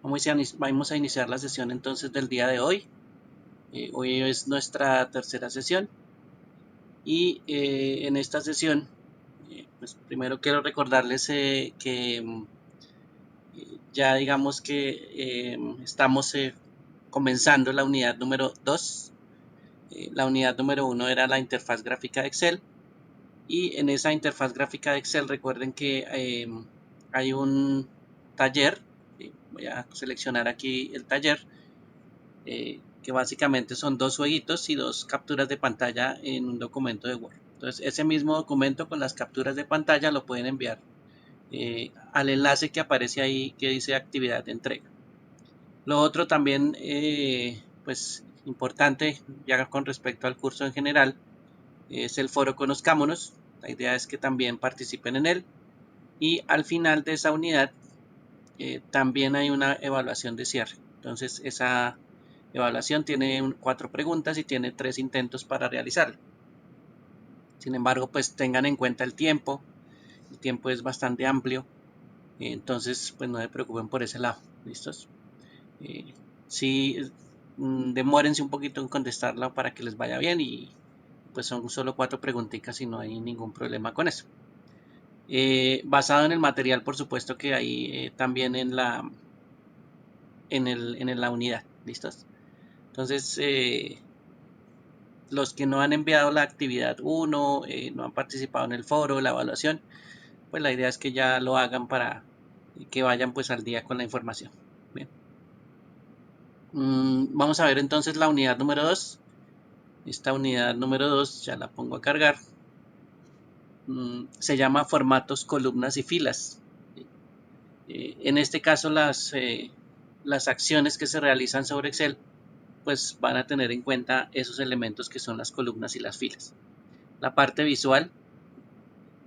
Vamos a iniciar la sesión entonces del día de hoy. Hoy es nuestra tercera sesión y en esta sesión, pues primero quiero recordarles que ya digamos que estamos comenzando la unidad número 2. La unidad número 1 era la interfaz gráfica de Excel y en esa interfaz gráfica de Excel recuerden que hay un taller. Voy a seleccionar aquí el taller. Que básicamente son dos jueguitos y dos capturas de pantalla en un documento de Word. Entonces, ese mismo documento con las capturas de pantalla lo pueden enviar al enlace que aparece ahí que dice actividad de entrega. Lo otro también, pues importante, ya con respecto al curso en general, es el foro Conozcámonos. La idea es que también participen en él. Y al final de esa unidad también hay una evaluación de cierre. Entonces, esa evaluación tiene 4 preguntas y tiene 3 intentos para realizarlo. Sin embargo, pues tengan en cuenta el tiempo es bastante amplio, entonces pues no se preocupen por ese lado. ¿Listos? Sí, demórense un poquito en contestarla para que les vaya bien y pues son solo 4 preguntitas y no hay ningún problema con eso. Basado en el material, por supuesto, que hay también en la unidad. ¿Listos? Entonces, los que no han enviado la actividad 1, no han participado en el foro, la evaluación, pues la idea es que ya lo hagan para que vayan pues al día con la información. Bien. Vamos a ver entonces la unidad número 2. Esta unidad número 2 ya la pongo a cargar. Se llama formatos, columnas y filas. En este caso las acciones que se realizan sobre Excel pues van a tener en cuenta esos elementos que son las columnas y las filas. La parte visual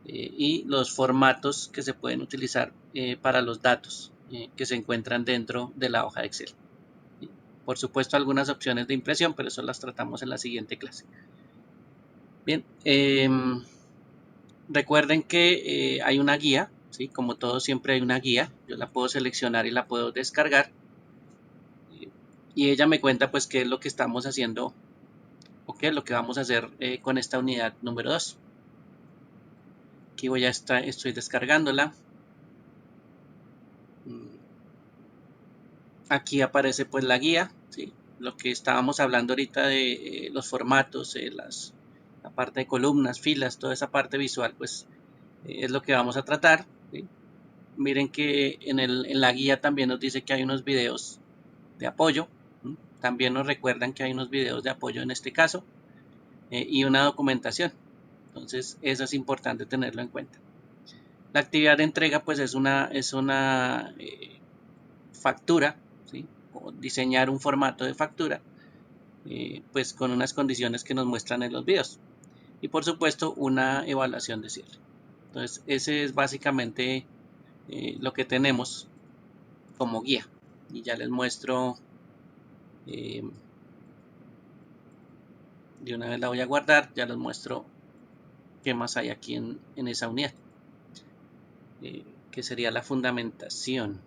y los formatos que se pueden utilizar para los datos que se encuentran dentro de la hoja de Excel. Por supuesto, algunas opciones de impresión, pero eso las tratamos en la siguiente clase. Bien, recuerden que hay una guía, ¿sí? Como todo siempre hay una guía. Yo la puedo seleccionar y la puedo descargar. Y ella me cuenta pues qué es lo que estamos haciendo o qué es lo que vamos a hacer con esta unidad número 2. Aquí estoy descargándola. Aquí aparece pues la guía, ¿sí? Lo que estábamos hablando ahorita de los formatos, la parte de columnas, filas, toda esa parte visual pues es lo que vamos a tratar, ¿sí? Miren que en la guía también nos dice que hay unos videos de apoyo, ¿sí? También nos recuerdan que hay unos videos de apoyo en este caso y una documentación. Entonces eso es importante tenerlo en cuenta. La actividad de entrega pues es una factura, ¿sí? O diseñar un formato de factura, pues con unas condiciones que nos muestran en los videos. Y por supuesto una evaluación de cierre. Entonces ese es básicamente lo que tenemos como guía. Y ya les muestro, de una vez la voy a guardar, ya les muestro qué más hay aquí en esa unidad. Que sería la fundamentación.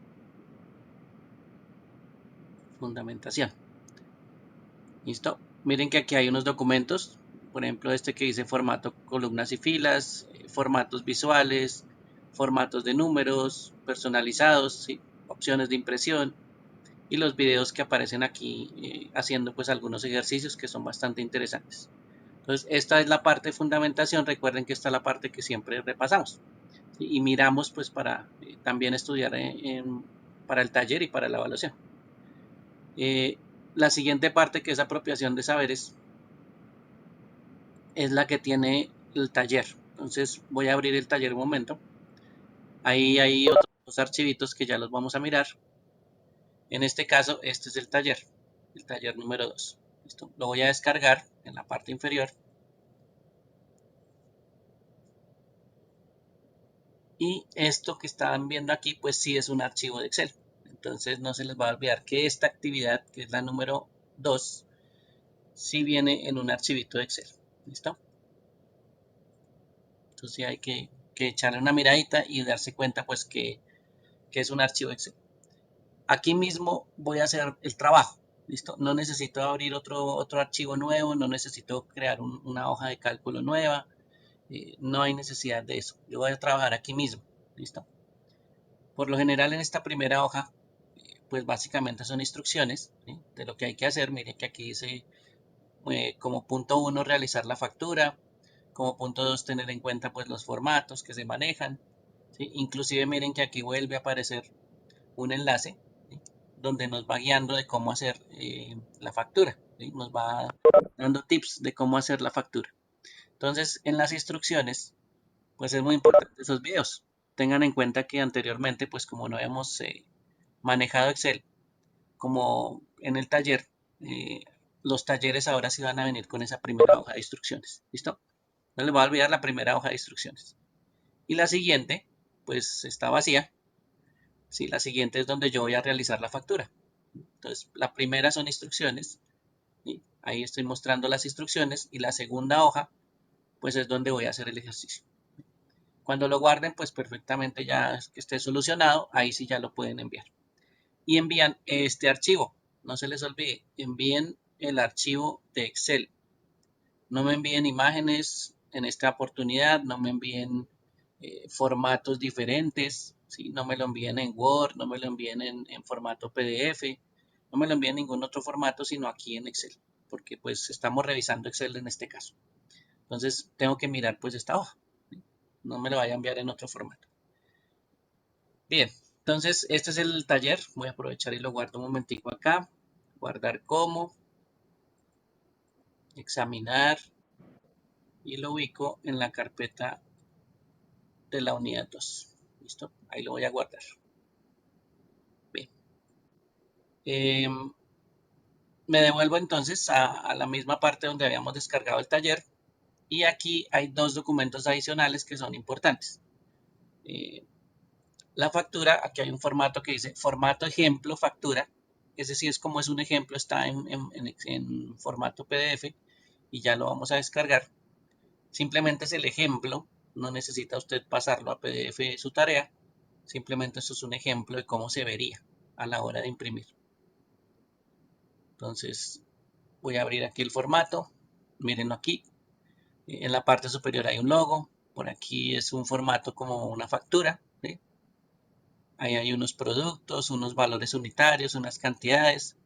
¿Listo? Miren que aquí hay unos documentos, por ejemplo este que dice formato columnas y filas, formatos visuales, formatos de números personalizados, ¿sí? Opciones de impresión y los videos que aparecen aquí haciendo pues algunos ejercicios que son bastante interesantes. Entonces esta es la parte de fundamentación. Recuerden que esta es la parte que siempre repasamos, ¿sí? Y miramos pues para también estudiar para el taller y para la evaluación. La siguiente parte, que es apropiación de saberes, es la que tiene el taller. Entonces voy a abrir el taller un momento. Ahí hay otros archivitos que ya los vamos a mirar. En este caso, este es el taller número 2. ¿Listo? Lo voy a descargar en la parte inferior. Y esto que están viendo aquí, pues sí es un archivo de Excel. Entonces no se les va a olvidar que esta actividad, que es la número 2, sí viene en un archivito de Excel. ¿Listo? Entonces hay que echarle una miradita y darse cuenta pues que es un archivo Excel. aquí mismo voy a hacer el trabajo. ¿Listo? No necesito abrir otro archivo nuevo, no necesito crear una hoja de cálculo nueva, no hay necesidad de eso. Yo voy a trabajar aquí mismo. ¿Listo? Por lo general en esta primera hoja, pues básicamente son instrucciones, ¿sí?, de lo que hay que hacer. Mire que aquí dice como punto 1 realizar la factura, como punto 2 tener en cuenta pues los formatos que se manejan, ¿sí? Inclusive miren que aquí vuelve a aparecer un enlace, ¿sí?, donde nos va guiando de cómo hacer la factura, ¿sí? Nos va dando tips de cómo hacer la factura. Entonces en las instrucciones pues es muy importante esos videos. Tengan en cuenta que anteriormente pues como no habíamos manejado Excel, como en el taller, eh, los talleres ahora sí van a venir con esa primera hoja de instrucciones. ¿Listo? No les voy a olvidar la primera hoja de instrucciones. Y la siguiente, pues está vacía. Sí, la siguiente es donde yo voy a realizar la factura. Entonces, la primera son instrucciones. ¿Sí? Ahí estoy mostrando las instrucciones. Y la segunda hoja, pues es donde voy a hacer el ejercicio. Cuando lo guarden, pues perfectamente ya que esté solucionado, ahí sí ya lo pueden enviar. Y envían este archivo. No se les olvide, envíen el archivo de Excel. No me envíen imágenes en esta oportunidad, no me envíen formatos diferentes, ¿sí? No me lo envíen en Word, no me lo envíen en formato PDF, no me lo envíen en ningún otro formato, sino aquí en Excel, porque pues estamos revisando Excel en este caso. Entonces tengo que mirar pues esta hoja, ¿sí? No me lo vaya a enviar en otro formato. Bien, entonces este es el taller. Voy a aprovechar y lo guardo un momentico acá. Guardar como, examinar, y lo ubico en la carpeta de la unidad 2. ¿Listo? Ahí lo voy a guardar. Bien. Me devuelvo entonces a la misma parte donde habíamos descargado el taller. Y aquí hay dos documentos adicionales que son importantes. La factura, aquí hay un formato que dice formato ejemplo factura. Ese sí es como es un ejemplo, está en formato PDF y ya lo vamos a descargar. Simplemente es el ejemplo, no necesita usted pasarlo a PDF su tarea. Simplemente esto es un ejemplo de cómo se vería a la hora de imprimir. Entonces voy a abrir aquí el formato. Mírenlo aquí. En la parte superior hay un logo. Por aquí es un formato como una factura, ¿sí? Ahí hay unos productos, unos valores unitarios, unas cantidades.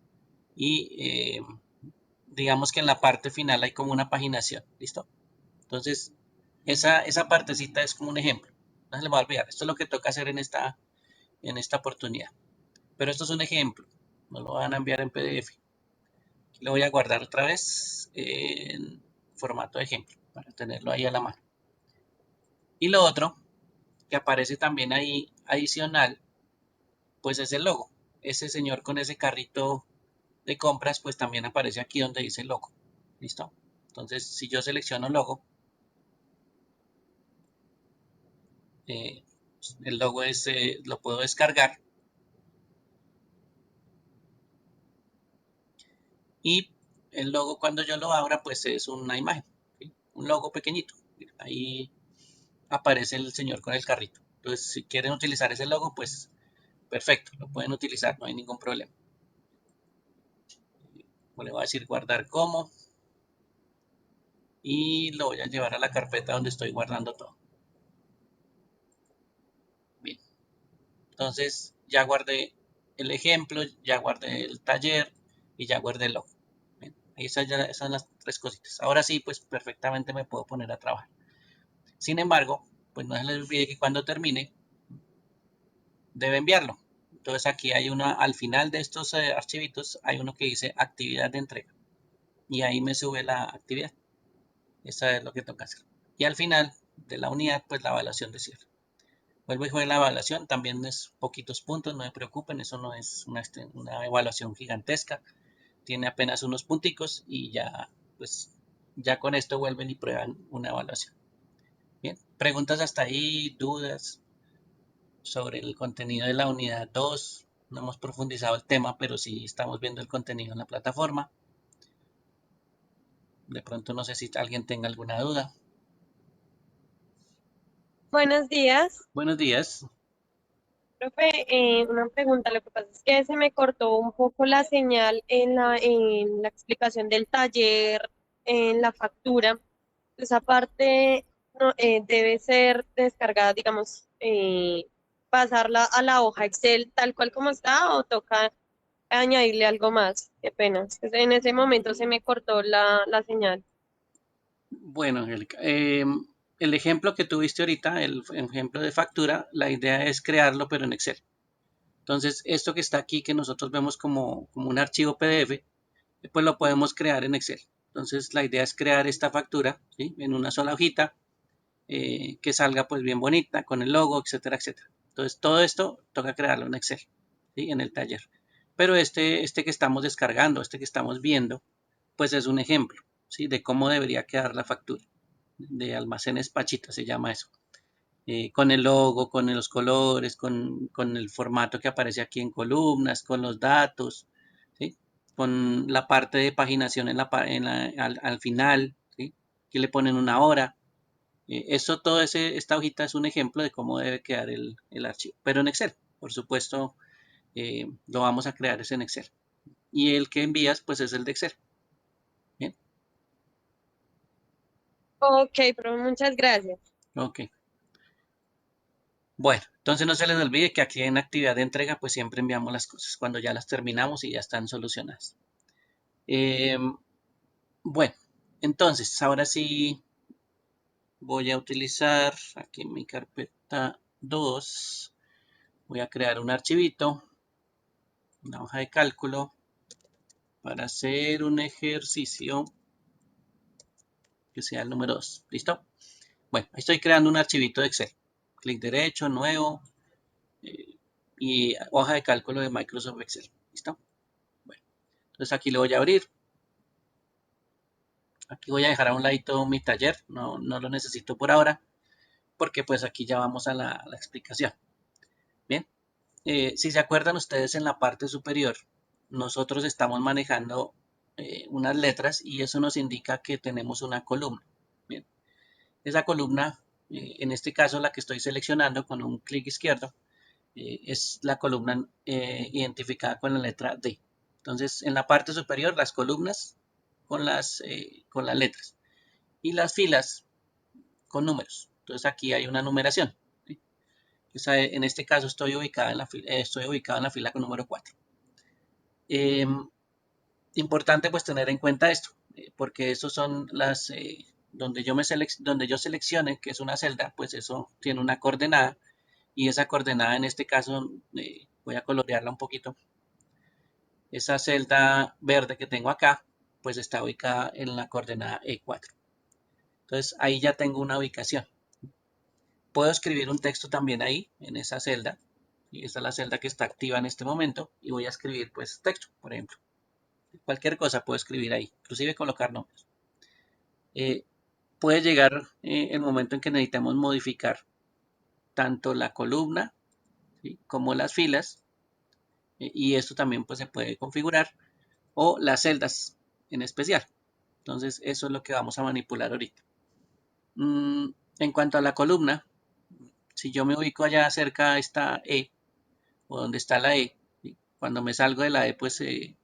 Y digamos que en la parte final hay como una paginación. ¿Listo? Entonces esa partecita es como un ejemplo. No se le va a olvidar. Esto es lo que toca hacer en esta oportunidad. Pero esto es un ejemplo. No lo van a enviar en PDF. Lo voy a guardar otra vez en formato de ejemplo para tenerlo ahí a la mano. Y lo otro que aparece también ahí adicional, pues es el logo. Ese señor con ese carrito de compras, pues también aparece aquí donde dice logo. ¿Listo? Entonces, si yo selecciono logo, eh, el logo lo puedo descargar y el logo cuando yo lo abra, pues es una imagen, ¿sí? Un logo pequeñito. Ahí aparece el señor con el carrito. Entonces, si quieren utilizar ese logo, pues perfecto, lo pueden utilizar, no hay ningún problema. Le voy a decir guardar como y lo voy a llevar a la carpeta donde estoy guardando todo. Bien, entonces ya guardé el ejemplo, ya guardé el taller y ya guardé el logo. Bien, ahí están las tres cositas. Ahora sí, pues perfectamente me puedo poner a trabajar. Sin embargo, pues no se les olvide que cuando termine, debe enviarlo. Entonces aquí hay una, al final de estos archivitos, hay uno que dice actividad de entrega. Y ahí me sube la actividad. Eso es lo que toca hacer. Y al final de la unidad, pues la evaluación de cierre. Vuelvo y juego la evaluación, también es poquitos puntos, no se preocupen, eso no es una evaluación gigantesca, tiene apenas unos punticos y ya, pues, ya con esto vuelven y prueban una evaluación. Bien, preguntas hasta ahí, dudas sobre el contenido de la unidad 2. No hemos profundizado el tema, pero sí estamos viendo el contenido en la plataforma. De pronto no sé si alguien tenga alguna duda. Buenos días. Buenos días. Profe, una pregunta, lo que pasa es que se me cortó un poco la señal en la explicación del taller, en la factura. Esa parte no, debe ser descargada, digamos, pasarla a la hoja Excel tal cual como está o toca añadirle algo más. Qué pena. Es que en ese momento se me cortó la señal. Bueno, Angélica, el ejemplo que tuviste ahorita, el ejemplo de factura, la idea es crearlo pero en Excel. Entonces, esto que está aquí, que nosotros vemos como un archivo PDF, pues lo podemos crear en Excel. Entonces, la idea es crear esta factura, ¿sí?, en una sola hojita, que salga pues bien bonita, con el logo, etcétera, etcétera. Entonces, todo esto toca crearlo en Excel, ¿sí?, en el taller. Pero este que estamos descargando, este que estamos viendo, pues es un ejemplo, ¿sí?, de cómo debería quedar la factura de Almacenes Pachita, se llama eso. Con el logo, con los colores, con el formato que aparece aquí en columnas, con los datos, ¿sí?, con la parte de paginación al final, ¿sí?, que le ponen una hora. Esta hojita es un ejemplo de cómo debe quedar el archivo, pero en Excel, por supuesto, lo vamos a crear es en Excel. Y el que envías, pues es el de Excel. Bien, Ok, profe, muchas gracias. ok. Bueno, entonces no se les olvide que aquí en actividad de entrega, pues siempre enviamos las cosas cuando ya las terminamos y ya están solucionadas. Eh, bueno, entonces ahora sí voy a utilizar aquí en mi carpeta 2. Voy a crear un archivito, una hoja de cálculo para hacer un ejercicio que sea el número 2. ¿Listo? Bueno, estoy creando un archivito de Excel. Clic derecho, nuevo, eh, y hoja de cálculo de Microsoft Excel. ¿Listo? Bueno, entonces aquí lo voy a abrir. Aquí voy a dejar a un ladito mi taller. No lo necesito por ahora porque pues aquí ya vamos a la explicación. Bien, si se acuerdan ustedes en la parte superior, nosotros estamos manejando unas letras y eso nos indica que tenemos una columna. Bien, esa columna, en este caso la que estoy seleccionando con un clic izquierdo, es la columna identificada con la letra D. Entonces, en la parte superior, las columnas con las letras y las filas con números. Entonces, aquí hay una numeración. ¿Sí? En este caso, estoy ubicado en la fila con número 4. Eh, Importante pues tener en cuenta esto, porque esos son donde yo seleccione que es una celda, pues eso tiene una coordenada y esa coordenada en este caso voy a colorearla un poquito. Esa celda verde que tengo acá, pues está ubicada en la coordenada E4. Entonces ahí ya tengo una ubicación. Puedo escribir un texto también ahí, en esa celda. Y esta es la celda que está activa en este momento. Y voy a escribir pues texto, por ejemplo. Cualquier cosa puedo escribir ahí, inclusive colocar nombres. Eh, Puede llegar el momento en que necesitamos modificar tanto la columna, ¿sí?, como las filas. Y esto también pues se puede configurar. O las celdas en especial. Entonces eso es lo que vamos a manipular ahorita. En cuanto a la columna, si yo me ubico allá cerca está E, o donde está la E, ¿sí?, cuando me salgo de la E, pues si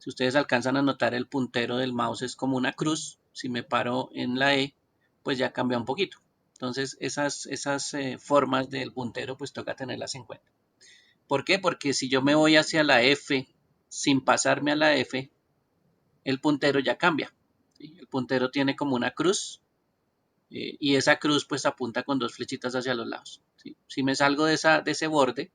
ustedes alcanzan a notar el puntero del mouse es como una cruz. Si me paro en la E, pues ya cambia un poquito. Entonces esas formas del puntero pues toca tenerlas en cuenta. ¿Por qué? Porque si yo me voy hacia la F sin pasarme a la F, el puntero ya cambia. ¿Sí? El puntero tiene como una cruz, y esa cruz pues apunta con dos flechitas hacia los lados. ¿Sí? Si me salgo de ese borde,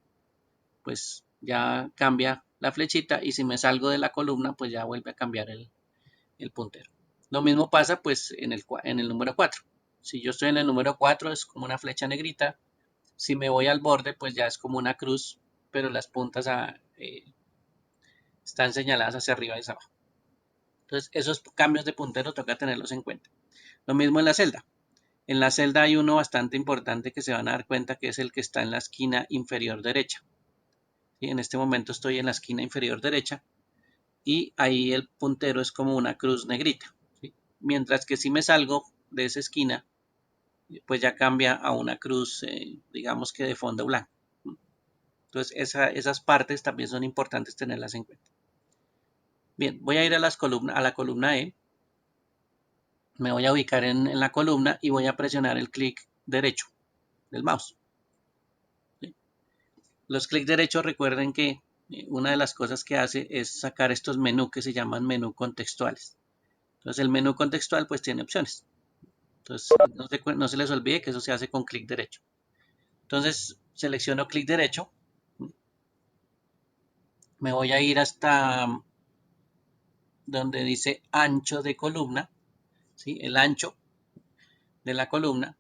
pues ya cambia la flechita y si me salgo de la columna, pues ya vuelve a cambiar el puntero. Lo mismo pasa pues en el número 4. Si yo estoy en el número 4 es como una flecha negrita. Si me voy al borde, pues ya es como una cruz, pero las puntas están señaladas hacia arriba y hacia abajo. Entonces esos cambios de puntero toca tenerlos en cuenta. Lo mismo en la celda. En la celda hay uno bastante importante que se van a dar cuenta que es el que está en la esquina inferior derecha. ¿Sí? En este momento estoy en la esquina inferior derecha y ahí el puntero es como una cruz negrita. ¿Sí? Mientras que si me salgo de esa esquina, pues ya cambia a una cruz, digamos que de fondo blanco. Entonces esas partes también son importantes tenerlas en cuenta. Bien, voy a ir a la columna E. Me voy a ubicar en la columna y voy a presionar el clic derecho del mouse. ¿Sí? Los clics derechos, recuerden que una de las cosas que hace es sacar estos menús que se llaman menú contextuales. Entonces el menú contextual pues tiene opciones. Entonces no se les olvide que eso se hace con clic derecho. Entonces selecciono clic derecho. Me voy a ir hasta donde dice ancho de columna. ¿Sí? El ancho de la columna.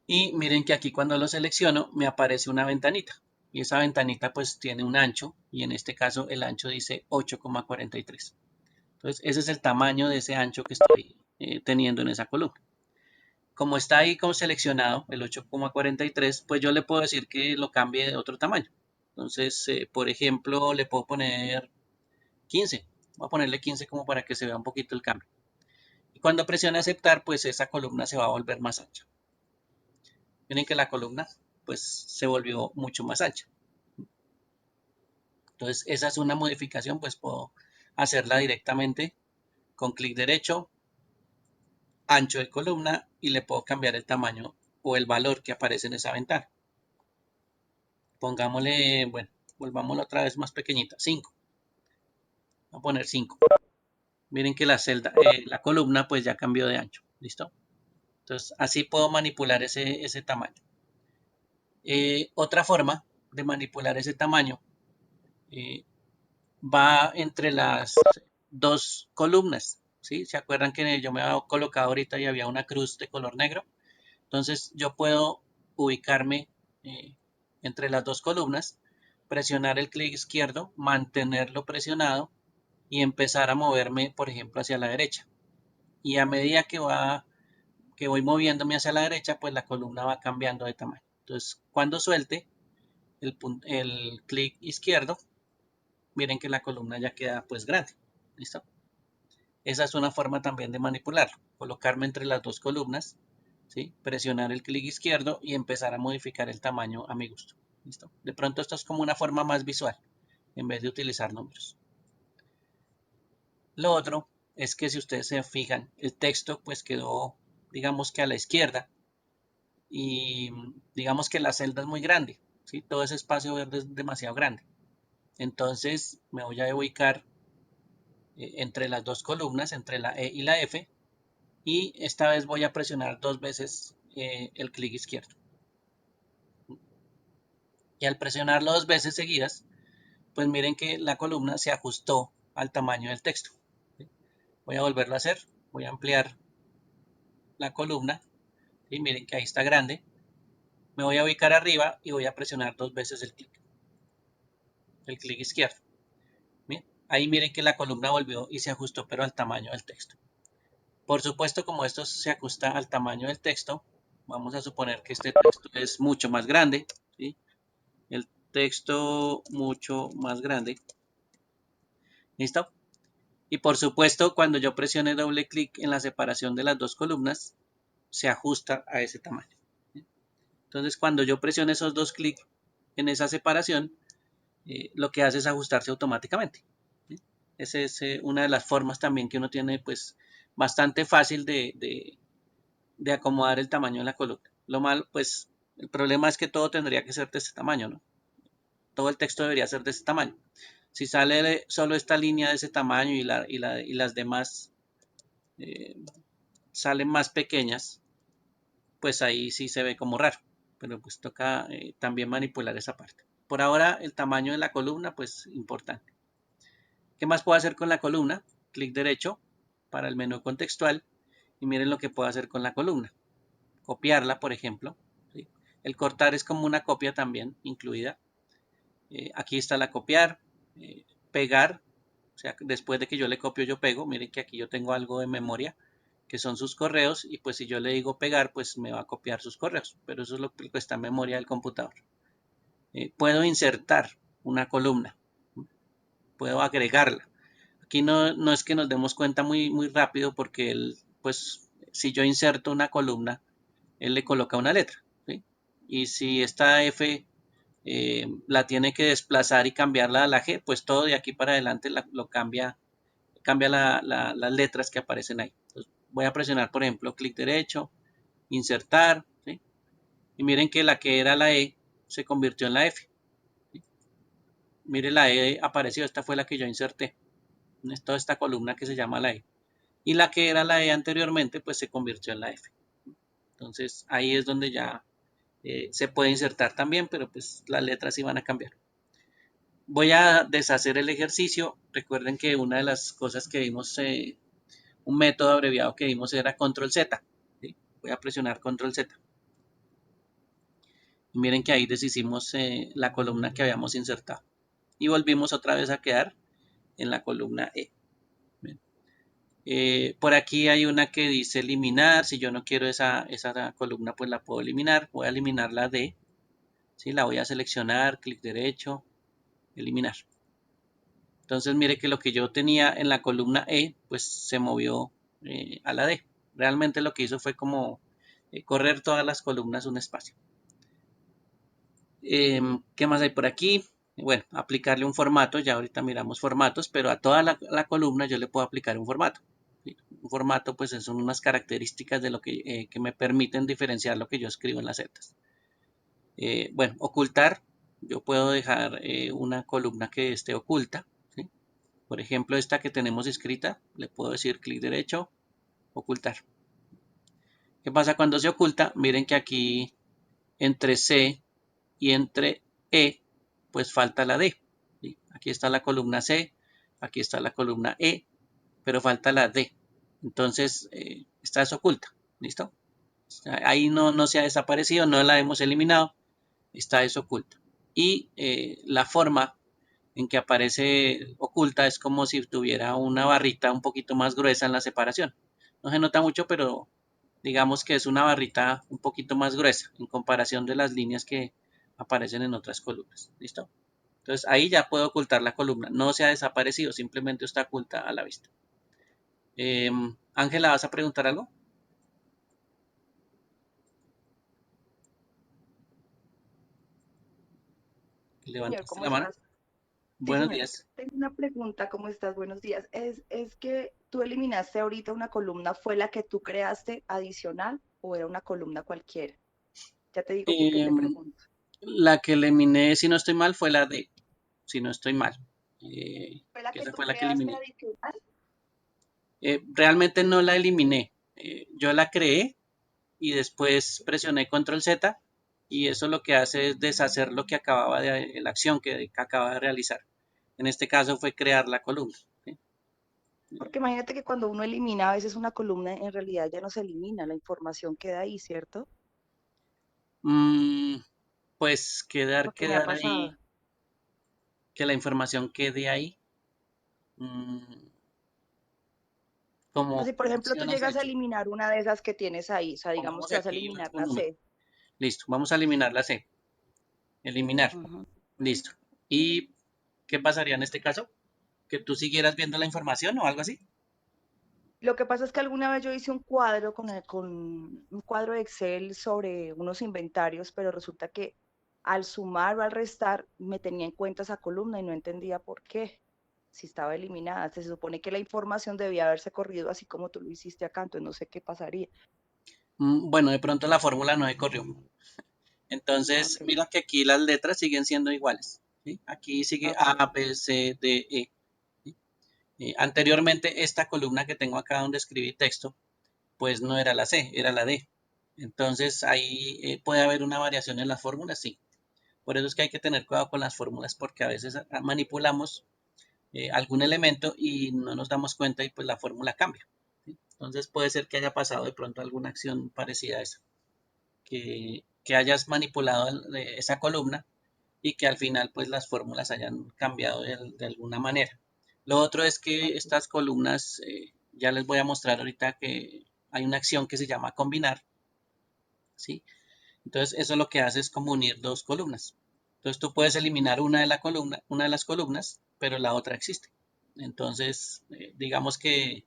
Y miren que aquí cuando lo selecciono me aparece una ventanita. Y esa ventanita pues tiene un ancho. Y en este caso el ancho dice 8,43. Entonces ese es el tamaño de ese ancho que estoy teniendo en esa columna. Como está ahí como seleccionado el 8,43, pues yo le puedo decir que lo cambie de otro tamaño. Entonces, por ejemplo, le puedo poner 15. Voy a ponerle 15 como para que se vea un poquito el cambio. Y cuando presione aceptar, pues esa columna se va a volver más ancha. Miren que la columna pues se volvió mucho más ancha. Entonces, esa es una modificación, pues puedo hacerla directamente con clic derecho, ancho de columna, y le puedo cambiar el tamaño o el valor que aparece en esa ventana. Pongámosle, bueno, volvámoslo otra vez más pequeñita, 5. Voy a poner 5. Miren que la columna pues ya cambió de ancho. ¿Listo? Entonces, así puedo manipular ese tamaño. Otra forma de manipular ese tamaño va entre las dos columnas. ¿Sí? ¿Se acuerdan que yo me había colocado ahorita y había una cruz de color negro? Entonces, yo puedo ubicarme entre las dos columnas, presionar el clic izquierdo, mantenerlo presionado y empezar a moverme, por ejemplo, hacia la derecha. Y a medida que voy moviéndome hacia la derecha, pues la columna va cambiando de tamaño. Entonces, cuando suelte el clic izquierdo, miren que la columna ya queda pues grande. ¿Listo? Esa es una forma también de manipularlo. Colocarme entre las dos columnas, ¿sí? Presionar el clic izquierdo y empezar a modificar el tamaño a mi gusto. ¿Listo? De pronto esto es como una forma más visual en vez de utilizar números. Lo otro es que si ustedes se fijan, el texto pues quedó, digamos que a la izquierda y digamos que la celda es muy grande, ¿sí? Todo ese espacio verde es demasiado grande. Entonces me voy a ubicar entre las dos columnas, entre la E y la F, y esta vez voy a presionar dos veces el clic izquierdo. Y al presionarlo dos veces seguidas, pues miren que la columna se ajustó al tamaño del texto. ¿Sí? Voy a volverlo a hacer, voy a ampliar la columna, y miren que ahí está grande. Me voy a ubicar arriba y voy a presionar dos veces el clic izquierdo. Bien, ahí miren que la columna volvió y se ajustó, pero al tamaño del texto. Por supuesto, como esto se ajusta al tamaño del texto, vamos a suponer que este texto es mucho más grande, ¿sí? El texto mucho más grande. ¿Listo? Y por supuesto, cuando yo presione doble clic en la separación de las dos columnas, se ajusta a ese tamaño. Entonces, cuando yo presione esos dos clics en esa separación, lo que hace es ajustarse automáticamente. ¿Sí? Esa es una de las formas también que uno tiene, pues, bastante fácil de acomodar el tamaño de la columna. Lo malo, pues, el problema es que todo tendría que ser de este tamaño, ¿no? Todo el texto debería ser de este tamaño. Si sale solo esta línea de ese tamaño y las demás eh, salen más pequeñas, pues ahí sí se ve como raro. Pero pues toca también manipular esa parte. Por ahora el tamaño de la columna, pues importante. ¿Qué más puedo hacer con la columna? Clic derecho para el menú contextual y miren lo que puedo hacer con la columna. Copiarla, por ejemplo. ¿Sí? El cortar es como una copia también incluida. Aquí está la copiar, pegar, o sea, después de que yo le copio, yo pego. Miren que aquí yo tengo algo de memoria, que son sus correos, y pues si yo le digo pegar, pues me va a copiar sus correos, pero eso es lo que está en memoria del computador. Puedo insertar una columna, puedo agregarla. Aquí no es que nos demos cuenta muy rápido porque pues si yo inserto una columna, él le coloca una letra, ¿sí? Y si esta F la tiene que desplazar y cambiarla a la G, pues todo de aquí para adelante lo cambia las letras que aparecen ahí. Entonces, voy a presionar, por ejemplo, clic derecho, insertar, ¿sí? Y miren que la que era la E se convirtió en la F. ¿Sí? Mire, la E apareció, esta fue la que yo inserté. Toda esta columna que se llama la E. Y la que era la E anteriormente, pues se convirtió en la F. Entonces, ahí es donde ya se puede insertar también, pero pues las letras sí van a cambiar. Voy a deshacer el ejercicio. Recuerden que una de las cosas que vimos, un método abreviado que vimos era control Z. ¿Sí? Voy a presionar control Z. Y miren que ahí deshicimos la columna que habíamos insertado. Y volvimos otra vez a quedar en la columna E. Por aquí hay una que dice eliminar. Si yo no quiero esa columna, pues la puedo eliminar. Voy a eliminar la D. ¿Sí? La voy a seleccionar, clic derecho, eliminar. Entonces mire que lo que yo tenía en la columna E, pues se movió a la D. Realmente lo que hizo fue como correr todas las columnas un espacio. ¿Qué más hay por aquí? Bueno, aplicarle un formato, ya ahorita miramos formatos, pero a toda la columna yo le puedo aplicar un formato. ¿Sí? Un formato pues son unas características de lo que me permiten diferenciar lo que yo escribo en las setas. Bueno, ocultar, yo puedo dejar una columna que esté oculta. ¿Sí? Por ejemplo, esta que tenemos escrita, le puedo decir clic derecho, ocultar. ¿Qué pasa cuando se oculta? Miren que aquí entre C y entre E, pues falta la D. ¿Sí? Aquí está la columna C, aquí está la columna E, pero falta la D. Entonces, esta es oculta. ¿Listo? Ahí no se ha desaparecido, no la hemos eliminado, esta es oculta. Y la forma en que aparece oculta es como si tuviera una barrita un poquito más gruesa en la separación. No se nota mucho, pero digamos que es una barrita un poquito más gruesa en comparación de las líneas que aparecen en otras columnas. ¿Listo? Entonces ahí ya puedo ocultar la columna. No se ha desaparecido, simplemente está oculta a la vista. Ángela, ¿vas a preguntar algo? Señor, ¿Levantaste ¿cómo la mano? estás? Sí, Buenos señor. días. Tengo una pregunta, ¿cómo estás? Buenos días. Es que tú eliminaste ahorita una columna, ¿fue la que tú creaste adicional o era una columna cualquiera? Ya te digo por qué te Em, pregunto. la que eliminé, si no estoy mal, fue la D. Si no estoy mal. ¿Fue la que Esa tú fue la que creaste eliminé. adicional? Realmente no la eliminé. Yo la creé y después presioné control Z y eso lo que hace es deshacer lo que acababa de la acción que acaba de realizar. En este caso fue crear la columna. ¿Sí? Porque imagínate que cuando uno elimina a veces una columna, en realidad ya no se elimina, la información queda ahí, ¿cierto? Mm, pues Porque me ha quedar pasado. ahí, que la información quede ahí. mm, O sea, Como si por qué ejemplo tú acción has llegas a hecho. eliminar una de esas que tienes ahí, o sea, digamos Pongamos que vas a aquí eliminar un la número. C. Listo, vamos a eliminar la C. Eliminar. Ujú. Listo. ¿Y qué pasaría en este caso? ¿Que tú siguieras viendo la información o algo así? Lo que pasa es que alguna vez yo hice un cuadro con un cuadro de Excel sobre unos inventarios, pero resulta que al sumar o al restar me tenía en cuenta esa columna y no entendía por qué, si estaba eliminada. Se supone que la información debía haberse corrido así como tú lo hiciste acá, entonces no sé qué pasaría. Bueno, de pronto la fórmula no se corrió. Ah, Entonces, ok. mira que aquí las letras siguen siendo iguales. ¿Sí? Aquí sigue Ok. A, B, C, D, E. ¿Sí? Anteriormente, esta columna que tengo acá donde escribí texto, pues no era la C, era la D. Entonces, ahí puede haber una variación en las fórmulas, sí. Por eso es que hay que tener cuidado con las fórmulas porque a veces manipulamos algún elemento y no nos damos cuenta y pues la fórmula cambia. ¿Sí? Entonces puede ser que haya pasado de pronto alguna acción parecida a esa, que hayas manipulado esa columna y que al final pues las fórmulas hayan cambiado de alguna manera. Lo otro es que Ok. estas columnas, ya les voy a mostrar ahorita que hay una acción que se llama combinar, ¿sí? Entonces eso lo que hace es como unir dos columnas. Entonces tú puedes eliminar una de las columnas, pero la otra existe. Entonces, digamos que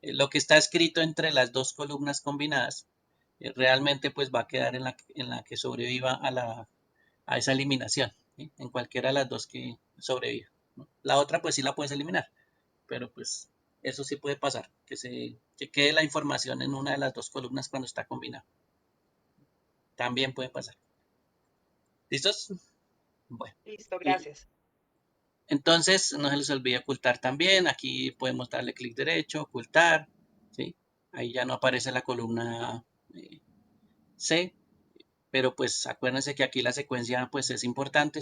lo que está escrito entre las dos columnas combinadas realmente pues va a quedar en la que sobreviva a esa eliminación, ¿sí? En cualquiera de las dos que sobreviva, ¿no? La otra pues sí la puedes eliminar, pero pues eso sí puede pasar, que quede la información en una de las dos columnas cuando está combinado. También puede pasar. ¿Listos? Bueno. Listo, gracias. Entonces, no se les olvide ocultar también. Aquí podemos darle clic derecho, ocultar, ¿sí? Ahí ya no aparece la columna C, pero pues acuérdense que aquí la secuencia pues es importante.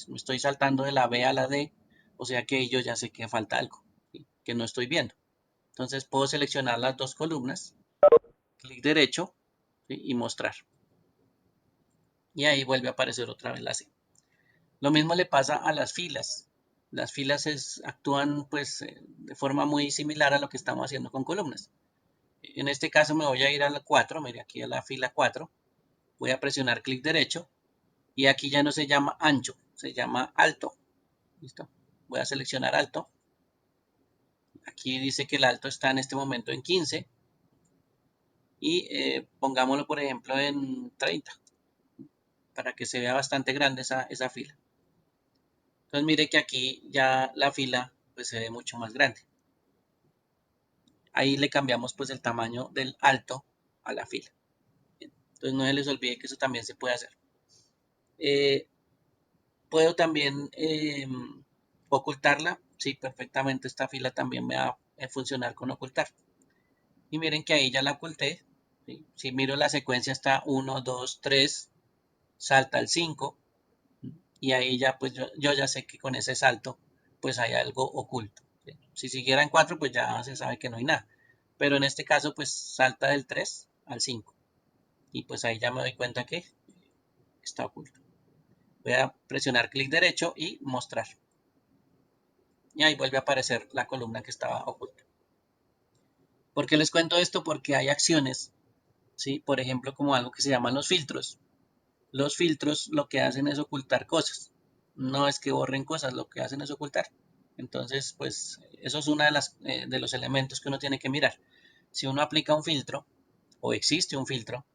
Me estoy saltando de la B a la D, o sea que yo ya sé que falta algo, ¿sí? Que no estoy viendo. Entonces puedo seleccionar las dos columnas, clic derecho, ¿sí? Y mostrar. Y ahí vuelve a aparecer otra vez la C. Lo mismo le pasa a las filas. Las filas actúan pues de forma muy similar a lo que estamos haciendo con columnas. En este caso me voy a ir a la 4, mire aquí a la fila 4, voy a presionar clic derecho y aquí ya no se llama ancho, se llama alto. ¿Listo? Voy a seleccionar alto. Aquí dice que el alto está en este momento en 15 y pongámoslo por ejemplo en 30 para que se vea bastante grande esa fila. Entonces mire que aquí ya la fila pues se ve mucho más grande. Ahí le cambiamos pues el tamaño del alto a la fila. Entonces no se les olvide que eso también se puede hacer. Puedo también ocultarla. Sí, perfectamente esta fila también me va a funcionar con ocultar. Y miren que ahí ya la oculté. ¿Sí? Si miro la secuencia está 1, 2, 3, salta al 5. Y ahí ya pues yo ya sé que con ese salto pues hay algo oculto. ¿Sí? Si siguiera en 4 pues ya se sabe que no hay nada. Pero en este caso pues salta del 3 al 5. Y pues ahí ya me doy cuenta que está oculto. Voy a presionar clic derecho y mostrar. Y ahí vuelve a aparecer la columna que estaba oculta. ¿Por qué les cuento esto? Porque hay acciones, ¿sí? Por ejemplo, como algo que se llaman los filtros. Los filtros lo que hacen es ocultar cosas. No es que borren cosas, lo que hacen es ocultar. Entonces, pues eso es uno de los elementos que uno tiene que mirar. Si uno aplica un filtro o existe un filtro,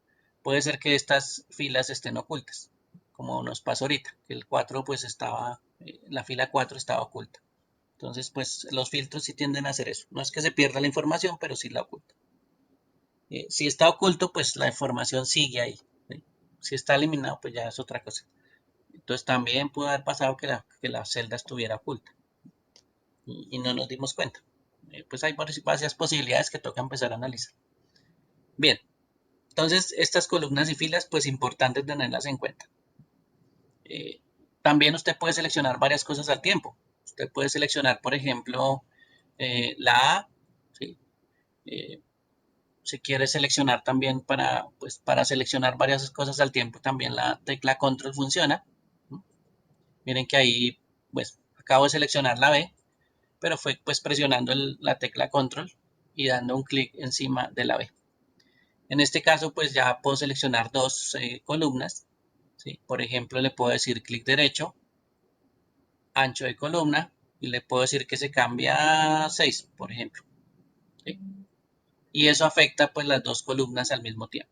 puede ser que estas filas estén ocultas, como nos pasó ahorita, que el 4 pues estaba, la fila 4 estaba oculta. Entonces, pues los filtros sí tienden a hacer eso. No es que se pierda la información, pero sí la oculta. Si está oculto, pues la información sigue ahí. ¿Sí? Si está eliminado, pues ya es otra cosa. Entonces también pudo haber pasado que la celda estuviera oculta y no nos dimos cuenta. Pues hay varias posibilidades que toca empezar a analizar. Bien, entonces estas columnas y filas, pues importante tenerlas en cuenta. También usted puede seleccionar varias cosas al tiempo. Usted puede seleccionar, por ejemplo, la A, ¿sí? Si quiere seleccionar también pues, para seleccionar varias cosas al tiempo, también la tecla control funciona. Miren que ahí, pues, acabo de seleccionar la B, pero fue pues presionando la tecla control y dando un clic encima de la B. En este caso, pues ya puedo seleccionar dos columnas. ¿Sí? Por ejemplo, le puedo decir clic derecho, ancho de columna, y le puedo decir que se cambia a 6, por ejemplo. ¿Sí? Y eso afecta pues las dos columnas al mismo tiempo.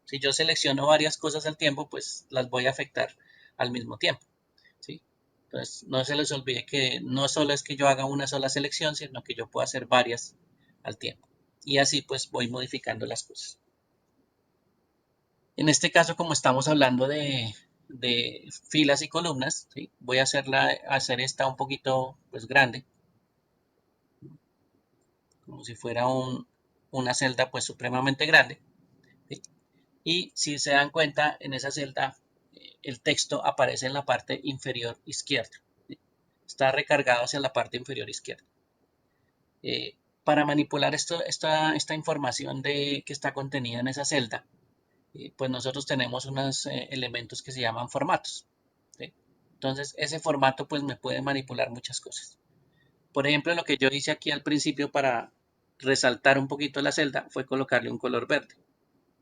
Si yo selecciono varias cosas al tiempo, pues las voy a afectar al mismo tiempo. ¿Sí? Entonces, no se les olvide que no solo es que yo haga una sola selección, sino que yo puedo hacer varias al tiempo. Y así pues voy modificando las cosas. En este caso, como estamos hablando de filas y columnas, ¿sí? Voy a hacer esta un poquito pues grande, como si fuera una celda pues supremamente grande. ¿Sí? Y si se dan cuenta, en esa celda el texto aparece en la parte inferior izquierda. ¿Sí? Está recargado hacia la parte inferior izquierda. Para manipular esta información que está contenida en esa celda, pues nosotros tenemos unos elementos que se llaman formatos. ¿Sí? Entonces, ese formato pues me puede manipular muchas cosas. Por ejemplo, lo que yo hice aquí al principio para resaltar un poquito la celda fue colocarle un color verde.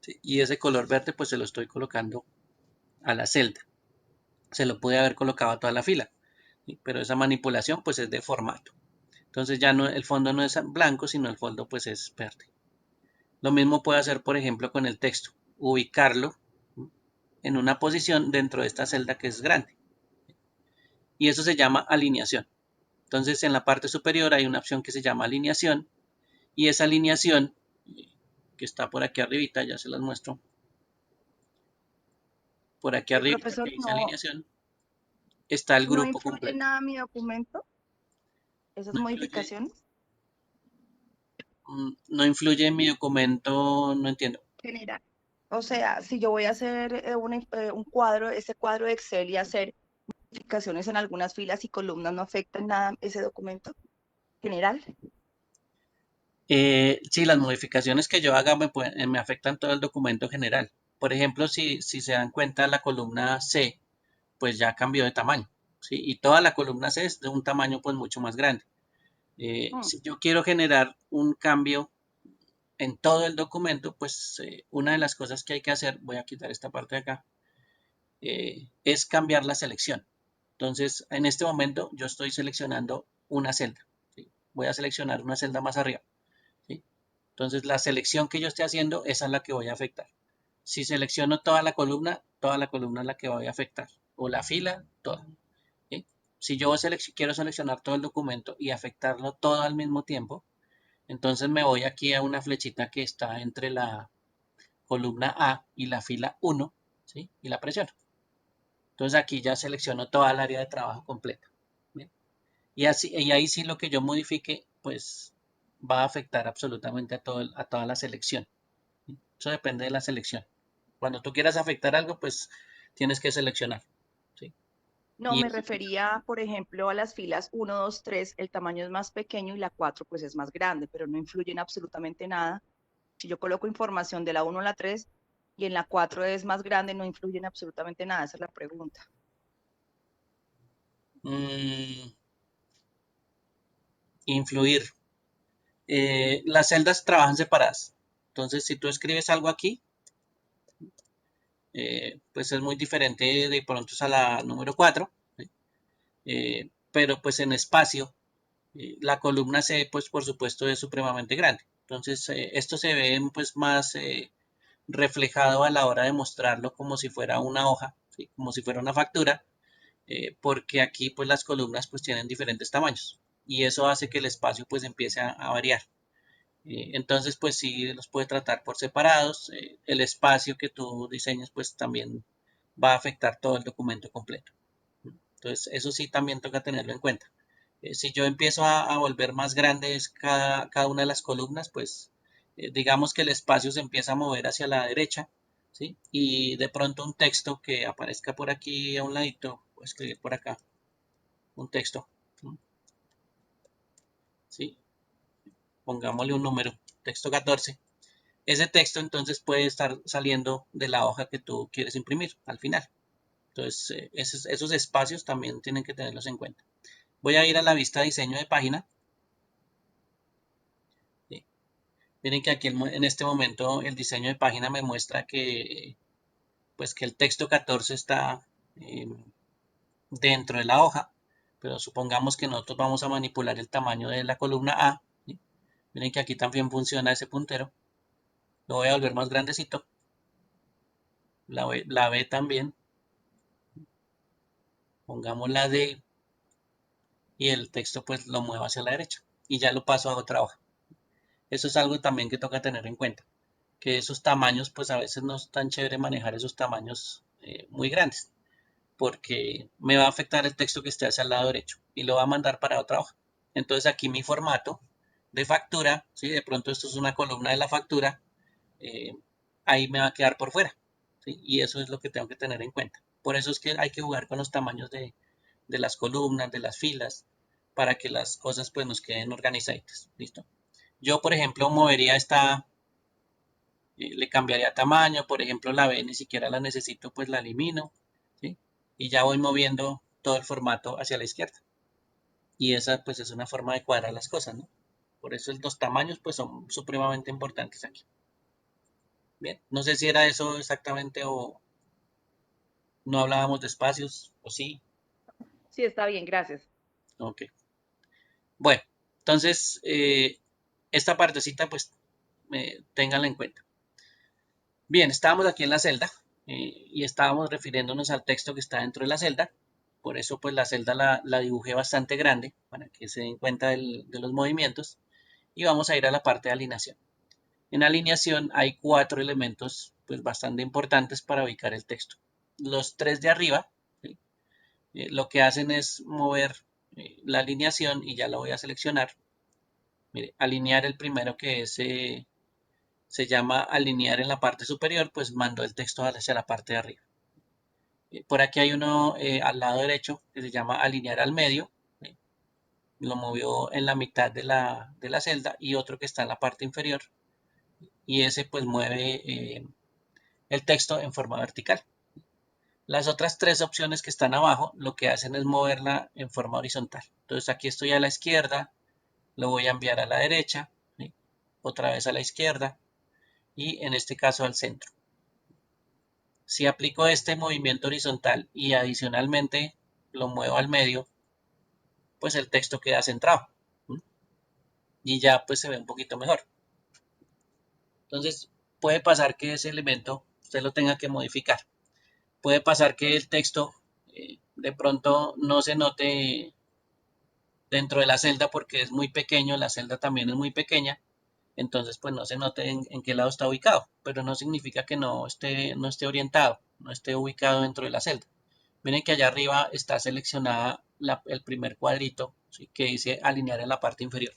¿Sí? Y ese color verde pues se lo estoy colocando a la celda. Se lo pude haber colocado a toda la fila, ¿sí? Pero esa manipulación pues es de formato. Entonces ya no, el fondo no es blanco, sino el fondo pues es verde. Lo mismo puedo hacer, por ejemplo, con el texto. Ubicarlo en una posición dentro de esta celda que es grande. Y eso se llama alineación. Entonces en la parte superior hay una opción que se llama alineación, y esa alineación que está por aquí arribita, ya se las muestro. Por aquí arribita que Profesor, dice alineación, está el no grupo influye completo. nada en mi documento, esas No influye, modificaciones. no influye en mi documento, no entiendo. General. O sea, si yo voy a hacer un cuadro, ese cuadro de Excel y hacer modificaciones en algunas filas y columnas, ¿no afecta en nada ese documento general? Sí, las modificaciones que yo haga me afectan todo el documento general. Por ejemplo, si se dan cuenta, la columna C, pues ya cambió de tamaño, ¿sí? Y toda la columna C es de un tamaño pues mucho más grande. Mm. Si yo quiero generar un cambio en todo el documento, pues una de las cosas que hay que hacer, voy a quitar esta parte de acá, es cambiar la selección. Entonces, en este momento yo estoy seleccionando una celda, ¿sí? Voy a seleccionar una celda más arriba, ¿sí? Entonces, la selección que yo esté haciendo, esa es la que voy a afectar. Si selecciono toda la columna es la que voy a afectar, o la fila, toda, ¿sí? Si yo quiero seleccionar todo el documento y afectarlo todo al mismo tiempo, entonces me voy aquí a una flechita que está entre la columna A y la fila 1, ¿sí? Y la presiono. Entonces aquí ya selecciono toda el área de trabajo completa. ¿Bien? Y ahí sí lo que yo modifique, pues va a afectar absolutamente a toda la selección. ¿Sí? Eso depende de la selección. Cuando tú quieras afectar algo, pues tienes que seleccionar. ¿Sí? No, Y me refería, por ejemplo, a las filas 1, 2, 3, el tamaño es más pequeño y la 4 pues es más grande, pero no influye en absolutamente nada. Si yo coloco información de la 1 a la 3 y en la 4 es más grande, no influye en absolutamente nada, esa es la pregunta. Influir. Las celdas trabajan separadas. Entonces, si tú escribes algo aquí, pues es muy diferente de pronto a la número 4, ¿sí? Pero pues en espacio, la columna C, pues por supuesto es supremamente grande. Entonces, esto se ve pues más reflejado a la hora de mostrarlo como si fuera una hoja, ¿sí? Como si fuera una factura, porque aquí pues las columnas pues tienen diferentes tamaños y eso hace que el espacio pues empiece a variar. Entonces, pues sí, los puede tratar por separados. El espacio que tú diseñes, pues también va a afectar todo el documento completo. Entonces, eso sí también toca tenerlo en cuenta. Si yo empiezo a volver más grandes cada una de las columnas, pues digamos que el espacio se empieza a mover hacia la derecha, ¿sí? Y de pronto un texto que aparezca por aquí a un ladito, voy a escribir por acá un texto, ¿sí? Pongámosle un número, texto 14. Ese texto entonces puede estar saliendo de la hoja que tú quieres imprimir al final. Entonces, esos espacios también tienen que tenerlos en cuenta. Voy a ir a la vista de diseño de página. Sí. Miren que aquí en este momento el diseño de página me muestra que, pues, que el texto 14 está dentro de la hoja, pero supongamos que nosotros vamos a manipular el tamaño de la columna A. ¿Sí? Miren que aquí también funciona ese puntero. Lo voy a volver más grandecito. La B también. Pongamos la D y el texto pues lo muevo hacia la derecha y ya lo paso a otra hoja. Eso es algo también que toca tener en cuenta, que esos tamaños pues a veces no es tan chévere manejar esos tamaños muy grandes, porque me va a afectar el texto que esté hacia el lado derecho y lo va a mandar para otra hoja. Entonces aquí mi formato de factura, ¿sí? De pronto esto es una columna de la factura, eh, ahí me va a quedar por fuera, ¿sí? Y eso es lo que tengo que tener en cuenta. Por eso es que hay que jugar con los tamaños de las columnas, de las filas, para que las cosas pues nos queden organizaditas. ¿Listo? Yo, por ejemplo, movería esta, le cambiaría tamaño, por ejemplo, la B ni siquiera la necesito, pues la elimino, ¿sí? Y ya voy moviendo todo el formato hacia la izquierda. Y esa pues es una forma de cuadrar las cosas, ¿no? Por eso los tamaños pues son supremamente importantes aquí. Bien, no sé si era eso exactamente o no hablábamos de espacios o sí. Sí, está bien, gracias. Ok. Bueno, entonces esta partecita pues ténganla en cuenta. Bien, estábamos aquí en la celda. y estábamos refiriéndonos al texto que está dentro de la celda. Por eso pues la celda la dibujé bastante grande para que se den cuenta de los movimientos. Y vamos a ir a la parte de alineación. En alineación hay 4 elementos pues bastante importantes para ubicar el texto. Los 3 de arriba, ¿sí? Lo que hacen es mover la alineación y ya la voy a seleccionar. Mire, alinear el primero que es, se llama alinear en la parte superior, pues mando el texto hacia la parte de arriba. Por aquí hay uno al lado derecho que se llama alinear al medio. Lo movió en la mitad de la celda, y otro que está en la parte inferior, y ese pues mueve el texto en forma vertical. Las otras 3 opciones que están abajo lo que hacen es moverla en forma horizontal. Entonces aquí estoy a la izquierda, lo voy a enviar a la derecha, ¿sí? Otra vez a la izquierda y en este caso al centro. Si aplico este movimiento horizontal y adicionalmente lo muevo al medio, pues el texto queda centrado, ¿sí? Y ya pues se ve un poquito mejor. Entonces puede pasar que ese elemento usted lo tenga que modificar. Puede pasar que el texto de pronto no se note dentro de la celda porque es muy pequeño, la celda también es muy pequeña, entonces pues no se note en qué lado está ubicado, pero no significa que no esté orientado, no esté ubicado dentro de la celda. Miren que allá arriba está seleccionada el primer cuadrito, ¿sí? Que dice alinear en la parte inferior.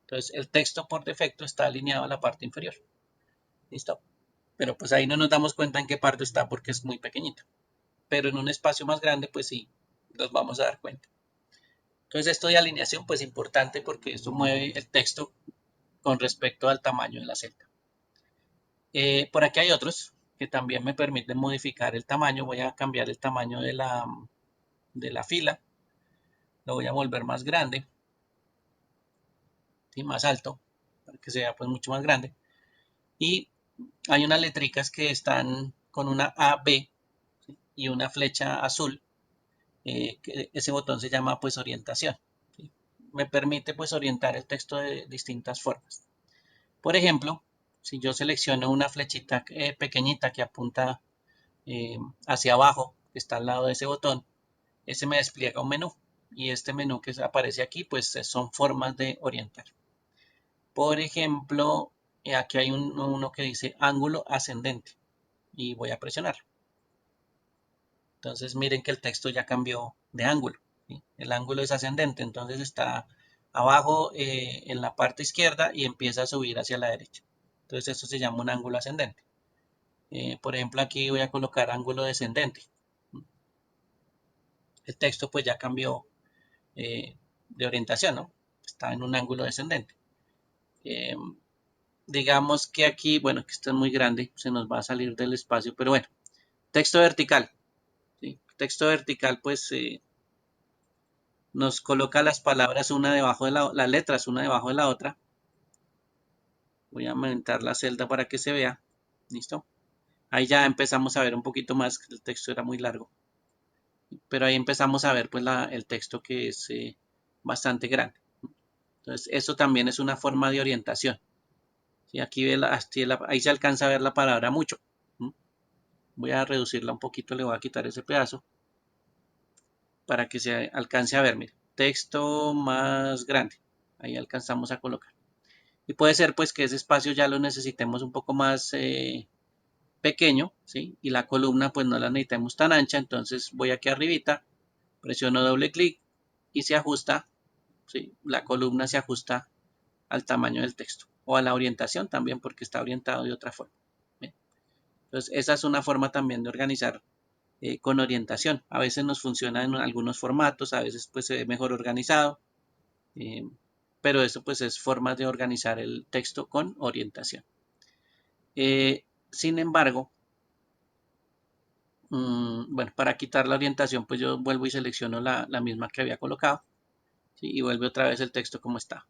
Entonces el texto por defecto está alineado a la parte inferior. ¿Listo? Pero pues ahí no nos damos cuenta en qué parte está porque es muy pequeñito. Pero en un espacio más grande pues sí, nos vamos a dar cuenta. Entonces esto de alineación pues importante porque esto mueve el texto con respecto al tamaño de la celda. Por aquí hay otros que también me permiten modificar el tamaño. Voy a cambiar el tamaño de la fila. Lo voy a volver más grande, ¿sí? Más alto, para que sea pues mucho más grande. Y hay unas letricas que están con una A, B, ¿sí? Y una flecha azul. Que ese botón se llama pues orientación, ¿sí? Me permite pues orientar el texto de distintas formas. Por ejemplo, si yo selecciono una flechita pequeñita que apunta hacia abajo, que está al lado de ese botón, ese me despliega un menú. Y este menú que aparece aquí, pues son formas de orientar. Por ejemplo, aquí hay uno que dice ángulo ascendente. Y voy a presionar. Entonces miren que el texto ya cambió de ángulo, ¿sí? El ángulo es ascendente, entonces está abajo en la parte izquierda y empieza a subir hacia la derecha. Entonces esto se llama un ángulo ascendente. Por ejemplo, aquí voy a colocar ángulo descendente. El texto pues ya cambió de orientación, ¿no? Está en un ángulo descendente. Digamos que aquí, bueno, que esto es muy grande, se nos va a salir del espacio, pero bueno, texto vertical, ¿sí? Texto vertical pues nos coloca las palabras una debajo de las letras una debajo de la otra. Voy a aumentar la celda para que se vea. ¿Listo? Ahí ya empezamos a ver un poquito más, el texto era muy largo. Pero ahí empezamos a ver pues el texto que es bastante grande. Entonces, eso también es una forma de orientación. ¿Sí? Aquí ahí se alcanza a ver la palabra mucho. Voy a reducirla un poquito, le voy a quitar ese pedazo para que se alcance a ver. Mire, texto más grande. Ahí alcanzamos a colocar. Y puede ser pues que ese espacio ya lo necesitemos un poco más pequeño, ¿sí? Y la columna pues no la necesitamos tan ancha, entonces voy aquí arribita, presiono doble clic y se ajusta, ¿sí? La columna se ajusta al tamaño del texto o a la orientación también porque está orientado de otra forma. ¿Bien? Entonces esa es una forma también de organizar con orientación. A veces nos funciona en algunos formatos, a veces pues se ve mejor organizado, pero eso pues es forma de organizar el texto con orientación. Sin embargo, bueno, para quitar la orientación pues yo vuelvo y selecciono la misma que había colocado, ¿sí? Y vuelve otra vez el texto como está.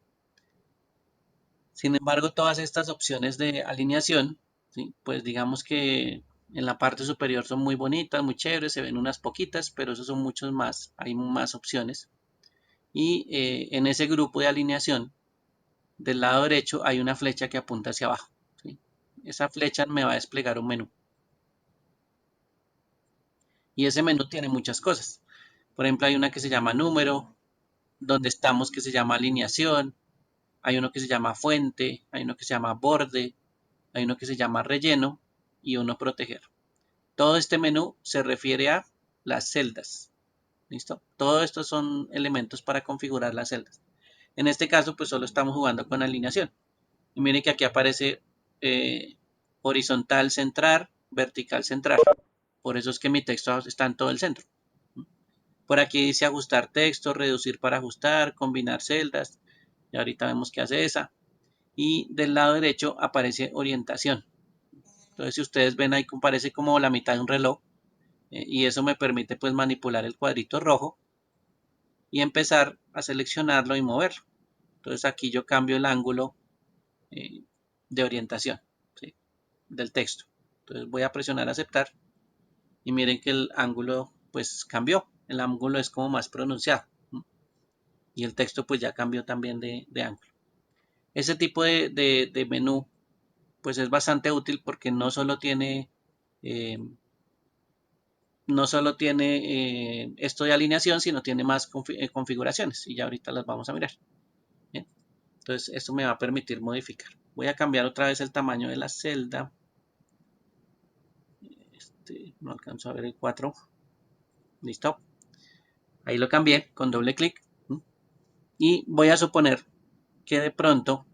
Sin embargo, todas estas opciones de alineación, ¿sí? Pues digamos que en la parte superior son muy bonitas, muy chéveres, se ven unas poquitas, pero esos son muchos más, hay más opciones. Y en ese grupo de alineación, del lado derecho hay una flecha que apunta hacia abajo, ¿sí? Esa flecha me va a desplegar un menú. Y ese menú tiene muchas cosas. Por ejemplo, hay una que se llama número, donde estamos que se llama alineación, hay uno que se llama fuente, hay uno que se llama borde, hay uno que se llama relleno y uno proteger. Todo este menú se refiere a las celdas. ¿Listo? Todos estos son elementos para configurar las celdas. En este caso, pues solo estamos jugando con alineación. Y miren que aquí aparece horizontal centrar, vertical centrar. Por eso es que mi texto está en todo el centro. Por aquí dice ajustar texto, reducir para ajustar, combinar celdas. Y ahorita vemos que hace esa. Y del lado derecho aparece orientación. Entonces, si ustedes ven ahí, aparece como la mitad de un reloj. Y eso me permite pues manipular el cuadrito rojo y empezar a seleccionarlo y moverlo. Entonces aquí yo cambio el ángulo de orientación, ¿sí?, del texto. Entonces voy a presionar aceptar y miren que el ángulo pues cambió. El ángulo es como más pronunciado, ¿sí?, y el texto pues ya cambió también de ángulo. Ese tipo de menú pues es bastante útil porque no solo tiene esto de alineación, sino tiene más configuraciones y ya ahorita las vamos a mirar. Bien. Entonces esto me va a permitir modificar. Voy a cambiar otra vez el tamaño de la celda. No alcanzo a ver el 4. Listo. Ahí lo cambié con doble clic. Y voy a suponer que de pronto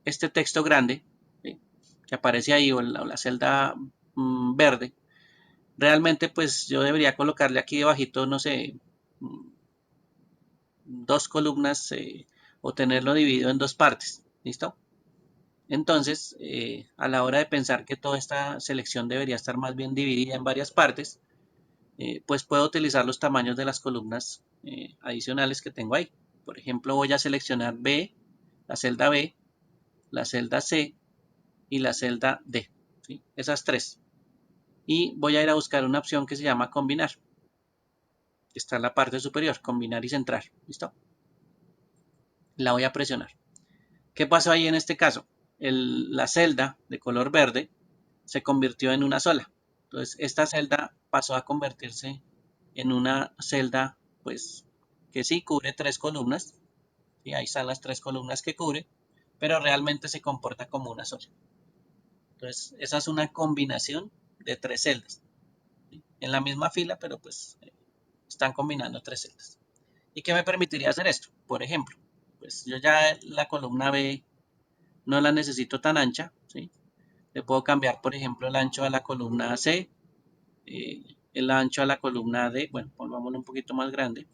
este texto grande, ¿sí?, que aparece ahí, o la celda verde, realmente pues yo debería colocarle aquí debajito, no sé, 2 columnas o tenerlo dividido en 2 partes. ¿Listo? Entonces, a la hora de pensar que toda esta selección debería estar más bien dividida en varias partes, pues puedo utilizar los tamaños de las columnas adicionales que tengo ahí. Por ejemplo, voy a seleccionar B, la celda B, la celda C y la celda D, ¿sí?, esas tres. Y voy a ir a buscar una opción que se llama combinar. Está en la parte superior, combinar y centrar. ¿Listo? La voy a presionar. ¿Qué pasó ahí en este caso? La celda de color verde se convirtió en una sola. Entonces, esta celda pasó a convertirse en una celda, pues, que sí cubre 3 columnas. Y ahí están las 3 columnas que cubre, pero realmente se comporta como una sola. Entonces, esa es una combinación de 3 celdas, ¿sí?, en la misma fila, pero pues están combinando 3 celdas. ¿Y qué me permitiría hacer esto? Por ejemplo, pues yo ya la columna B no la necesito tan ancha, ¿sí? Le puedo cambiar, por ejemplo, el ancho a la columna C, el ancho a la columna D, bueno, volvámoslo un poquito más grande.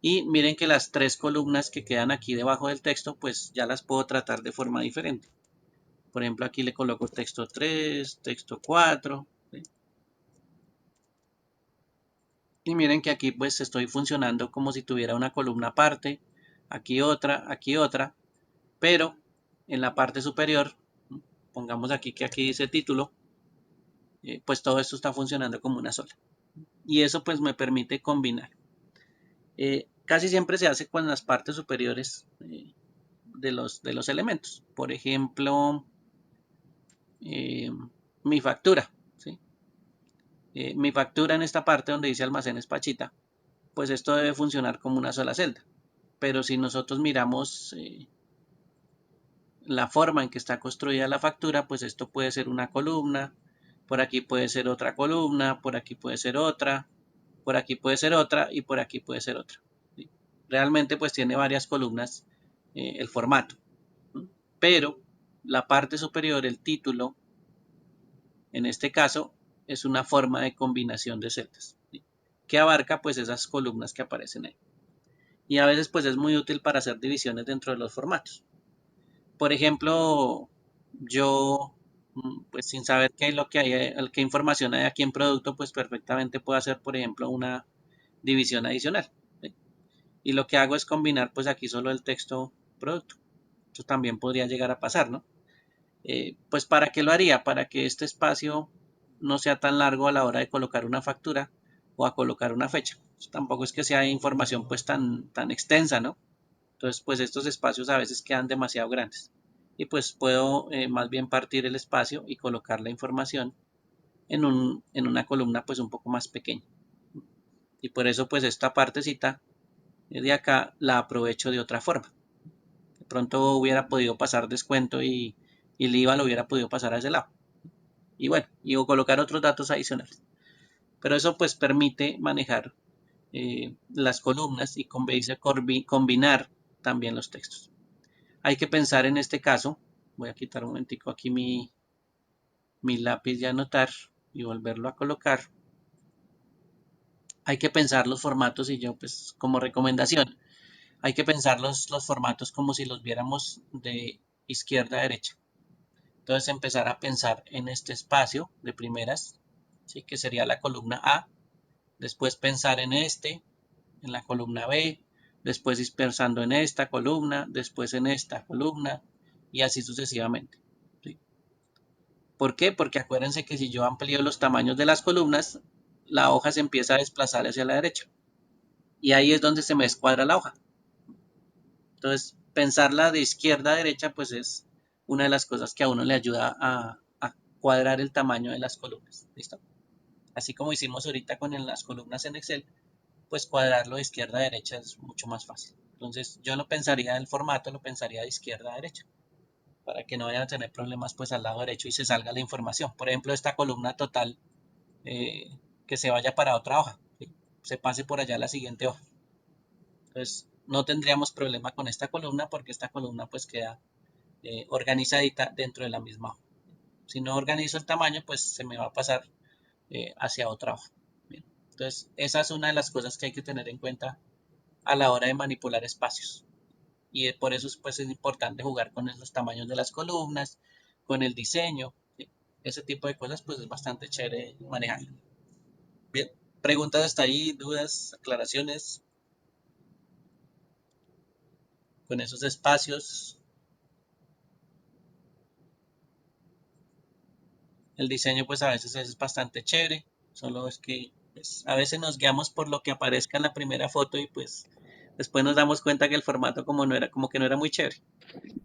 Y miren que las 3 columnas que quedan aquí debajo del texto, pues ya las puedo tratar de forma diferente. Por ejemplo, aquí le coloco texto 3, texto 4, ¿sí? Y miren que aquí pues estoy funcionando como si tuviera una columna aparte, aquí otra, pero en la parte superior, pongamos aquí que aquí dice título, pues todo esto está funcionando como una sola. Y eso pues me permite combinar. Casi siempre se hace con las partes superiores de los elementos. Por ejemplo, mi factura, ¿sí? Mi factura en esta parte donde dice almacenes Pachita, pues esto debe funcionar como una sola celda. Pero si nosotros miramos la forma en que está construida la factura, pues esto puede ser una columna, por aquí puede ser otra columna, por aquí puede ser otra, por aquí puede ser otra y por aquí puede ser otra, ¿sí? Realmente pues tiene varias columnas el formato, ¿sí?, pero la parte superior, el título, en este caso es una forma de combinación de celdas, ¿sí?, que abarca pues esas columnas que aparecen ahí. Y a veces pues es muy útil para hacer divisiones dentro de los formatos. Por ejemplo, yo pues sin saber qué es lo que hay, qué información hay aquí en producto, pues perfectamente puedo hacer, por ejemplo, una división adicional, ¿sí? Y lo que hago es combinar pues aquí solo el texto producto. Esto también podría llegar a pasar, ¿no? Pues ¿para qué lo haría? Para que este espacio no sea tan largo a la hora de colocar una factura o a colocar una fecha. Pues, tampoco es que sea información pues tan extensa, ¿no? Entonces pues estos espacios a veces quedan demasiado grandes. Y pues puedo más bien partir el espacio y colocar la información en una columna pues un poco más pequeña. Y por eso pues esta partecita de acá la aprovecho de otra forma. De pronto hubiera podido pasar descuento y el IVA lo hubiera podido pasar a ese lado. Y bueno, y colocar otros datos adicionales. Pero eso pues permite manejar las columnas y combinar también los textos. Hay que pensar en este caso, voy a quitar un momentico aquí mi lápiz de anotar y volverlo a colocar. Hay que pensar los formatos y yo pues como recomendación, hay que pensar los formatos como si los viéramos de izquierda a derecha. Entonces empezar a pensar en este espacio de primeras, ¿sí? Que sería la columna A. Después pensar en en la columna B. Después ir pensando en esta columna, después en esta columna y así sucesivamente. ¿Sí? ¿Por qué? Porque acuérdense que si yo amplío los tamaños de las columnas, la hoja se empieza a desplazar hacia la derecha. Y ahí es donde se me descuadra la hoja. Entonces, pensarla de izquierda a derecha, pues es una de las cosas que a uno le ayuda a cuadrar el tamaño de las columnas. ¿Listo? Así como hicimos ahorita con las columnas en Excel, pues cuadrarlo de izquierda a derecha es mucho más fácil. Entonces, yo no pensaría el formato, lo pensaría de izquierda a derecha, para que no vayan a tener problemas pues al lado derecho y se salga la información. Por ejemplo, esta columna total, que se vaya para otra hoja, ¿sí? Se pase por allá a la siguiente hoja. Entonces, no tendríamos problema con esta columna porque esta columna pues queda organizadita dentro de la misma hoja. Si no organizo el tamaño, pues se me va a pasar hacia otra hoja. Bien. Entonces, esa es una de las cosas que hay que tener en cuenta a la hora de manipular espacios. Y por eso pues, es importante jugar con los tamaños de las columnas, con el diseño. ¿Sí? Ese tipo de cosas pues es bastante chévere manejar. Bien, preguntas hasta ahí, dudas, aclaraciones con esos espacios. El diseño pues a veces es bastante chévere, solo es que pues, a veces nos guiamos por lo que aparezca en la primera foto y pues después nos damos cuenta que el formato como que no era muy chévere,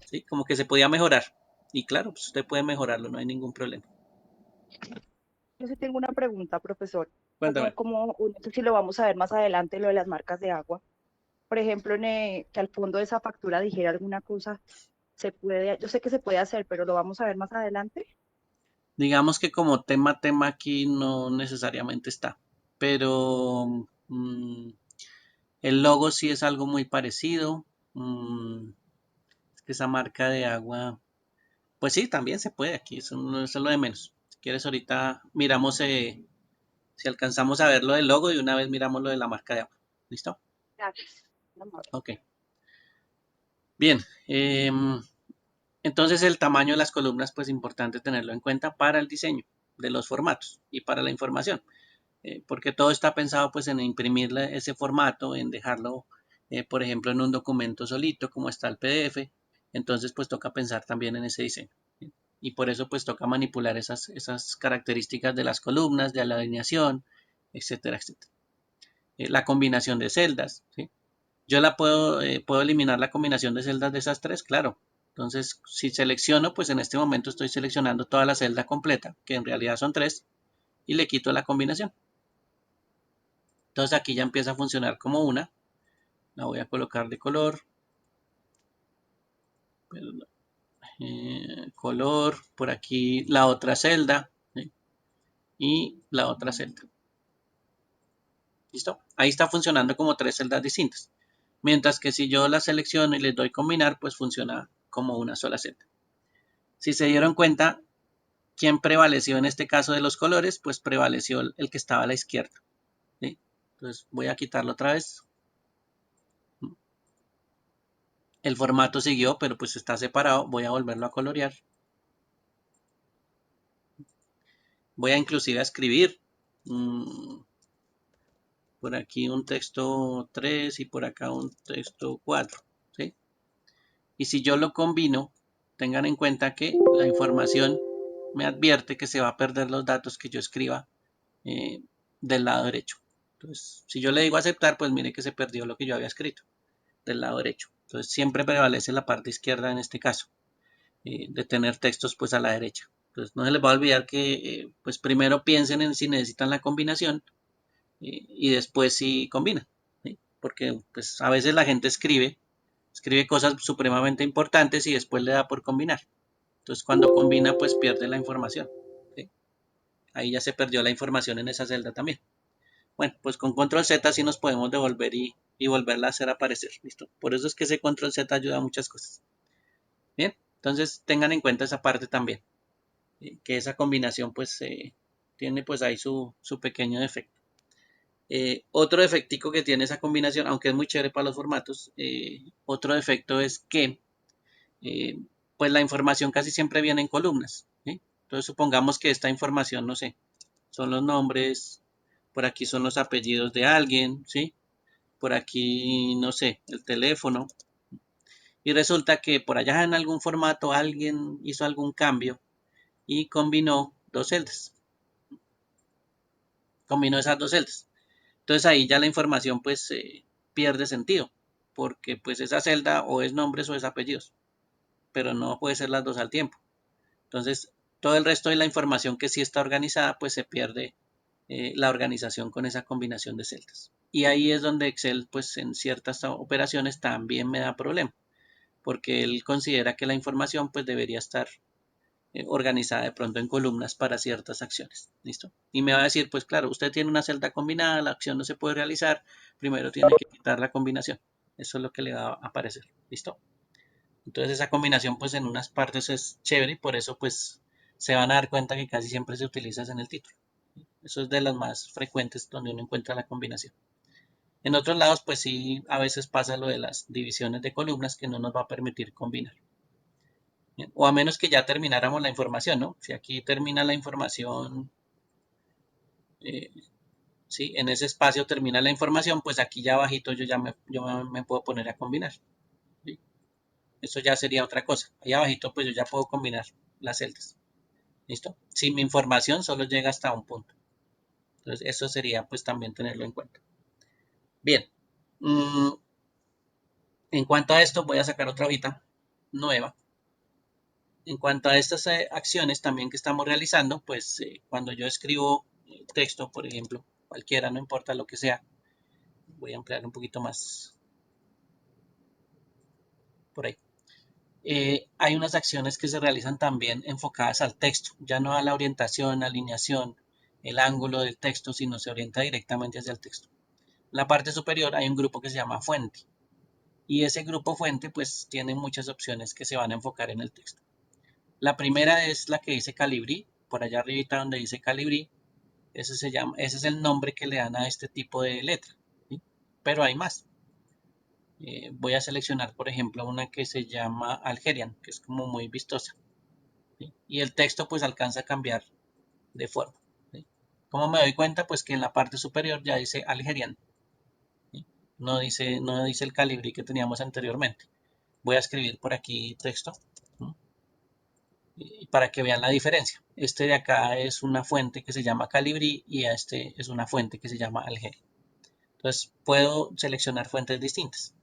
¿sí? Como que se podía mejorar. Y claro, pues usted puede mejorarlo, no hay ningún problema. Yo sí tengo una pregunta, profesor. Cuéntame. No sé si lo vamos a ver más adelante, lo de las marcas de agua. Por ejemplo, que al fondo de esa factura dijera alguna cosa, yo sé que se puede hacer, pero lo vamos a ver más adelante. Digamos que como tema aquí no necesariamente está, pero el logo sí es algo muy parecido. Es que esa marca de agua, pues sí, también se puede aquí, eso es lo de menos. Si quieres ahorita miramos si alcanzamos a ver lo del logo y una vez miramos lo de la marca de agua. ¿Listo? Gracias. Vamos a ver. Ok. Bien. Entonces el tamaño de las columnas, pues importante tenerlo en cuenta para el diseño de los formatos y para la información. Porque todo está pensado pues en imprimir ese formato, en dejarlo, por ejemplo, en un documento solito como está el PDF. Entonces pues toca pensar también en ese diseño. ¿Sí? Y por eso pues toca manipular esas características de las columnas, de la alineación, etcétera, etcétera. La combinación de celdas, ¿sí? Yo puedo eliminar la combinación de celdas de esas tres, claro. Entonces, si selecciono, pues en este momento estoy seleccionando toda la celda completa, que en realidad son tres, y le quito la combinación. Entonces aquí ya empieza a funcionar como una. La voy a colocar de color. Color. Por aquí la otra celda. ¿Sí? Y la otra celda. ¿Listo? Ahí está funcionando como tres celdas distintas. Mientras que si yo la selecciono y les doy combinar, pues funciona como una sola celda. Si se dieron cuenta, ¿quién prevaleció en este caso de los colores? Pues prevaleció el que estaba a la izquierda. ¿Sí? Entonces voy a quitarlo otra vez. El formato siguió, pero pues está separado. Voy a volverlo a colorear. Voy a inclusive a escribir por aquí un texto 3 y por acá un texto 4. ¿Sí? Y si yo lo combino, tengan en cuenta que la información me advierte que se va a perder los datos que yo escriba eh, del lado derecho. Entonces, si yo le digo aceptar, pues mire que se perdió lo que yo había escrito del lado derecho. Entonces, siempre prevalece la parte izquierda en este caso, de tener textos pues a la derecha. Entonces no se les va a olvidar que pues primero piensen en si necesitan la combinación y después si combinan, ¿sí? Porque pues a veces la gente escribe cosas supremamente importantes y después le da por combinar. Entonces cuando combina pues pierde la información, ¿sí? Ahí ya se perdió la información en esa celda también. Bueno, pues con control Z sí nos podemos devolver y volverla a hacer aparecer, ¿listo? Por eso es que ese control Z ayuda a muchas cosas. Bien, entonces tengan en cuenta esa parte también, que esa combinación pues tiene pues ahí su pequeño defecto. Otro defectico que tiene esa combinación, aunque es muy chévere para los formatos, otro defecto es que pues la información casi siempre viene en columnas, ¿sí? Entonces supongamos que esta información, no sé, son los nombres, por aquí son los apellidos de alguien, ¿sí? Por aquí, no sé, el teléfono. Y resulta que por allá en algún formato alguien hizo algún cambio y combinó dos celdas. Combinó esas dos celdas. Entonces ahí ya la información pues pierde sentido, porque pues esa celda o es nombres o es apellidos, pero no puede ser las dos al tiempo. Entonces todo el resto de la información que sí está organizada pues se pierde la organización con esa combinación de celdas. Y ahí es donde Excel pues en ciertas operaciones también me da problema, porque él considera que la información pues debería estar organizada de pronto en columnas para ciertas acciones. ¿Listo? Y me va a decir, pues claro, usted tiene una celda combinada, la acción no se puede realizar, primero tiene que quitar la combinación. Eso es lo que le va a aparecer. ¿Listo? Entonces esa combinación pues en unas partes es chévere y por eso pues se van a dar cuenta que casi siempre se utiliza en el título. Eso es de las más frecuentes donde uno encuentra la combinación. En otros lados pues sí a veces pasa lo de las divisiones de columnas que no nos va a permitir combinar. O a menos que ya termináramos la información, ¿no? Si aquí termina la información, eh, ¿sí? En ese espacio termina la información, pues aquí ya abajito yo me puedo poner a combinar, ¿sí? Eso ya sería otra cosa. Ahí abajito pues yo ya puedo combinar las celdas, ¿listo? Si mi información solo llega hasta un punto. Entonces eso sería pues también tenerlo en cuenta. Bien, en cuanto a esto voy a sacar otra hojita nueva. En cuanto a estas acciones también que estamos realizando, pues cuando yo escribo texto, por ejemplo, cualquiera, no importa lo que sea, voy a ampliar un poquito más por ahí. Hay unas acciones que se realizan también enfocadas al texto, ya no a la orientación, alineación, el ángulo del texto, sino se orienta directamente hacia el texto. En la parte superior hay un grupo que se llama fuente y ese grupo fuente pues tiene muchas opciones que se van a enfocar en el texto. La primera es la que dice Calibri, por allá arribita donde dice Calibri, ese es el nombre que le dan a este tipo de letra, ¿sí? Pero hay más. Voy a seleccionar, por ejemplo, una que se llama Algerian, que es como muy vistosa, ¿sí? Y el texto pues alcanza a cambiar de forma, ¿sí? ¿Cómo me doy cuenta? Pues que en la parte superior ya dice Algerian, ¿sí? No dice el Calibri que teníamos anteriormente. Voy a escribir por aquí texto, ¿sí? Para que vean la diferencia. Este de acá es una fuente que se llama Calibri y este es una fuente que se llama Algerian. Entonces puedo seleccionar fuentes distintas.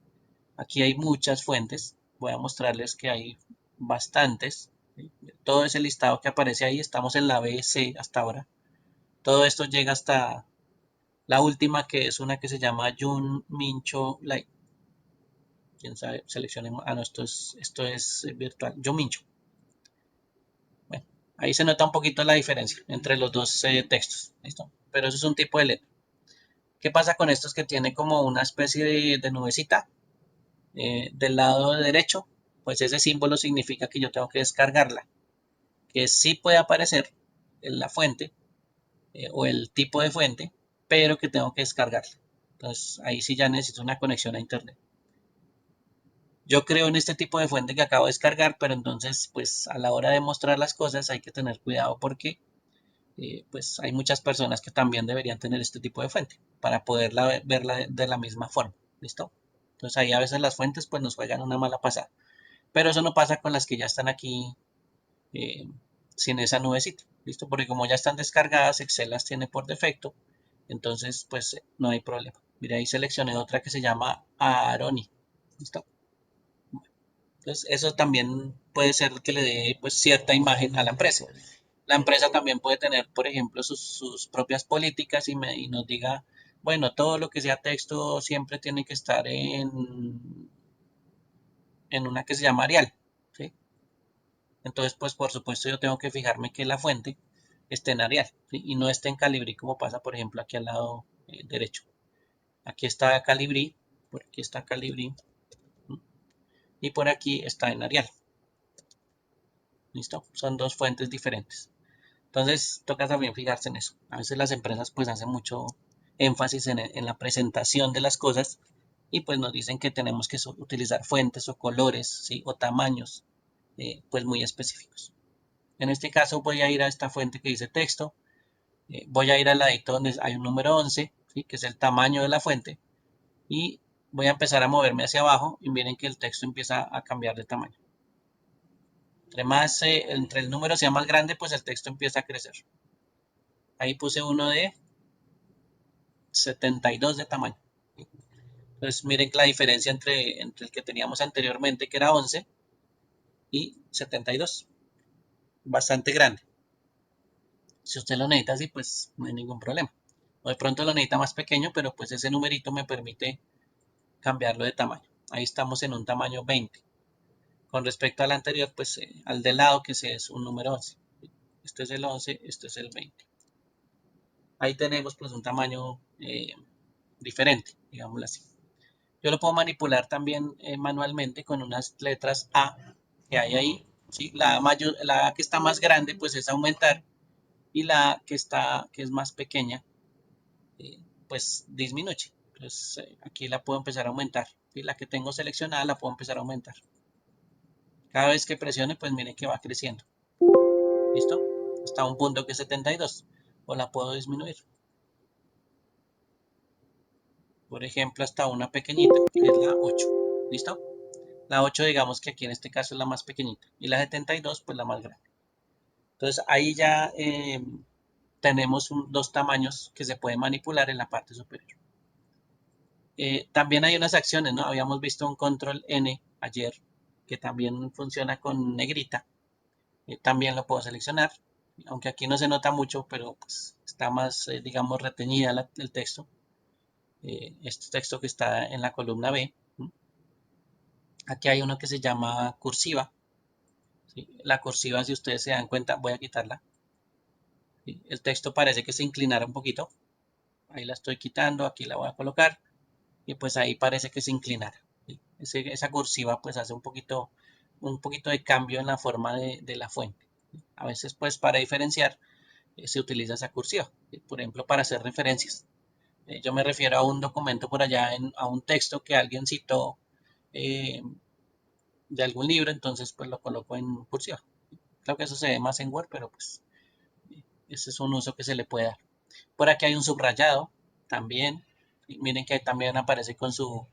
Aquí hay muchas fuentes. Voy a mostrarles que hay bastantes. ¿Sí? Todo ese listado que aparece ahí, estamos en la BC hasta ahora. Todo esto llega hasta la última, que es una que se llama Jun Mincho Light. Quién sabe, seleccionemos. Ah, no, esto es virtual. Jun Mincho. Bueno, ahí se nota un poquito la diferencia entre los dos textos. ¿Listo? Pero eso es un tipo de letra. ¿Qué pasa con estos que tiene como una especie de nubecita? Del lado derecho, pues ese símbolo significa que yo tengo que descargarla, que sí puede aparecer en la fuente o el tipo de fuente, pero que tengo que descargarla. Entonces ahí sí ya necesito una conexión a internet. Yo creo en este tipo de fuente que acabo de descargar, pero entonces pues a la hora de mostrar las cosas hay que tener cuidado porque pues hay muchas personas que también deberían tener este tipo de fuente para poderla verla de la misma forma. ¿Listo? Entonces ahí a veces las fuentes pues nos juegan una mala pasada. Pero eso no pasa con las que ya están aquí eh, sin esa nubecita, ¿listo? Porque como ya están descargadas, Excel las tiene por defecto, entonces pues no hay problema. Mira, ahí seleccioné otra que se llama Aroni, ¿listo? Entonces eso también puede ser que le dé pues cierta imagen a la empresa. La empresa también puede tener, por ejemplo, sus propias políticas y nos diga, bueno, todo lo que sea texto siempre tiene que estar en una que se llama Arial, ¿sí? Entonces, pues por supuesto yo tengo que fijarme que la fuente esté en Arial, ¿sí? Y no esté en Calibri como pasa, por ejemplo, aquí al lado derecho. Aquí está Calibri, por aquí está Calibri, ¿sí? Y por aquí está en Arial. ¿Listo? Son dos fuentes diferentes. Entonces, toca también fijarse en eso. A veces las empresas pues hacen mucho énfasis en la presentación de las cosas y pues nos dicen que tenemos que utilizar fuentes o colores, ¿sí? O tamaños pues muy específicos. En este caso voy a ir a esta fuente que dice texto, voy a ir al ladito donde hay un número 11, ¿sí? Que es el tamaño de la fuente, y voy a empezar a moverme hacia abajo y miren que el texto empieza a cambiar de tamaño. Entre el número sea más grande, pues el texto empieza a crecer. Ahí puse uno de 72 de tamaño. Entonces miren la diferencia entre el que teníamos anteriormente, que era 11, y 72. Bastante grande. Si usted lo necesita así, pues no hay ningún problema. O de pronto lo necesita más pequeño, pero pues ese numerito me permite cambiarlo de tamaño. Ahí estamos en un tamaño 20. Con respecto al anterior, pues al de lado, que es un número 11. Este es el 11, este es el 20. Ahí tenemos pues un tamaño diferente, digámoslo así. Yo lo puedo manipular también manualmente con unas letras A que hay ahí. ¿Sí? La A que está más grande pues es aumentar y la A que es más pequeña pues disminuye. Entonces aquí la puedo empezar a aumentar. ¿Sí? La que tengo seleccionada la puedo empezar a aumentar. Cada vez que presione pues miren que va creciendo. ¿Listo? Hasta un punto que es 72. O la puedo disminuir. Por ejemplo hasta una pequeñita que es la 8. ¿Listo? La 8 digamos que aquí en este caso es la más pequeñita y la 72 pues la más grande. Entonces ahí ya tenemos dos tamaños que se pueden manipular en la parte superior. También hay unas acciones, ¿no? Habíamos visto un control N ayer que también funciona con negrita. También lo puedo seleccionar, aunque aquí no se nota mucho, pero pues, está más, digamos, reteñida el texto. Este texto que está en la columna B. Aquí hay uno que se llama cursiva. ¿Sí? La cursiva, si ustedes se dan cuenta, voy a quitarla. ¿Sí? El texto parece que se inclinara un poquito. Ahí la estoy quitando, aquí la voy a colocar. Y pues ahí parece que se inclinara. ¿Sí? Esa cursiva pues hace un poquito de cambio en la forma de la fuente. ¿Sí? A veces pues para diferenciar se utiliza esa cursiva. ¿Sí? Por ejemplo, para hacer referencias. Yo me refiero a un documento por allá, a un texto que alguien citó eh, de algún libro, entonces pues lo coloco en cursiva. Creo que eso se ve más en Word, pero pues ese es un uso que se le puede dar. Por aquí hay un subrayado también. Y miren que ahí también aparece con su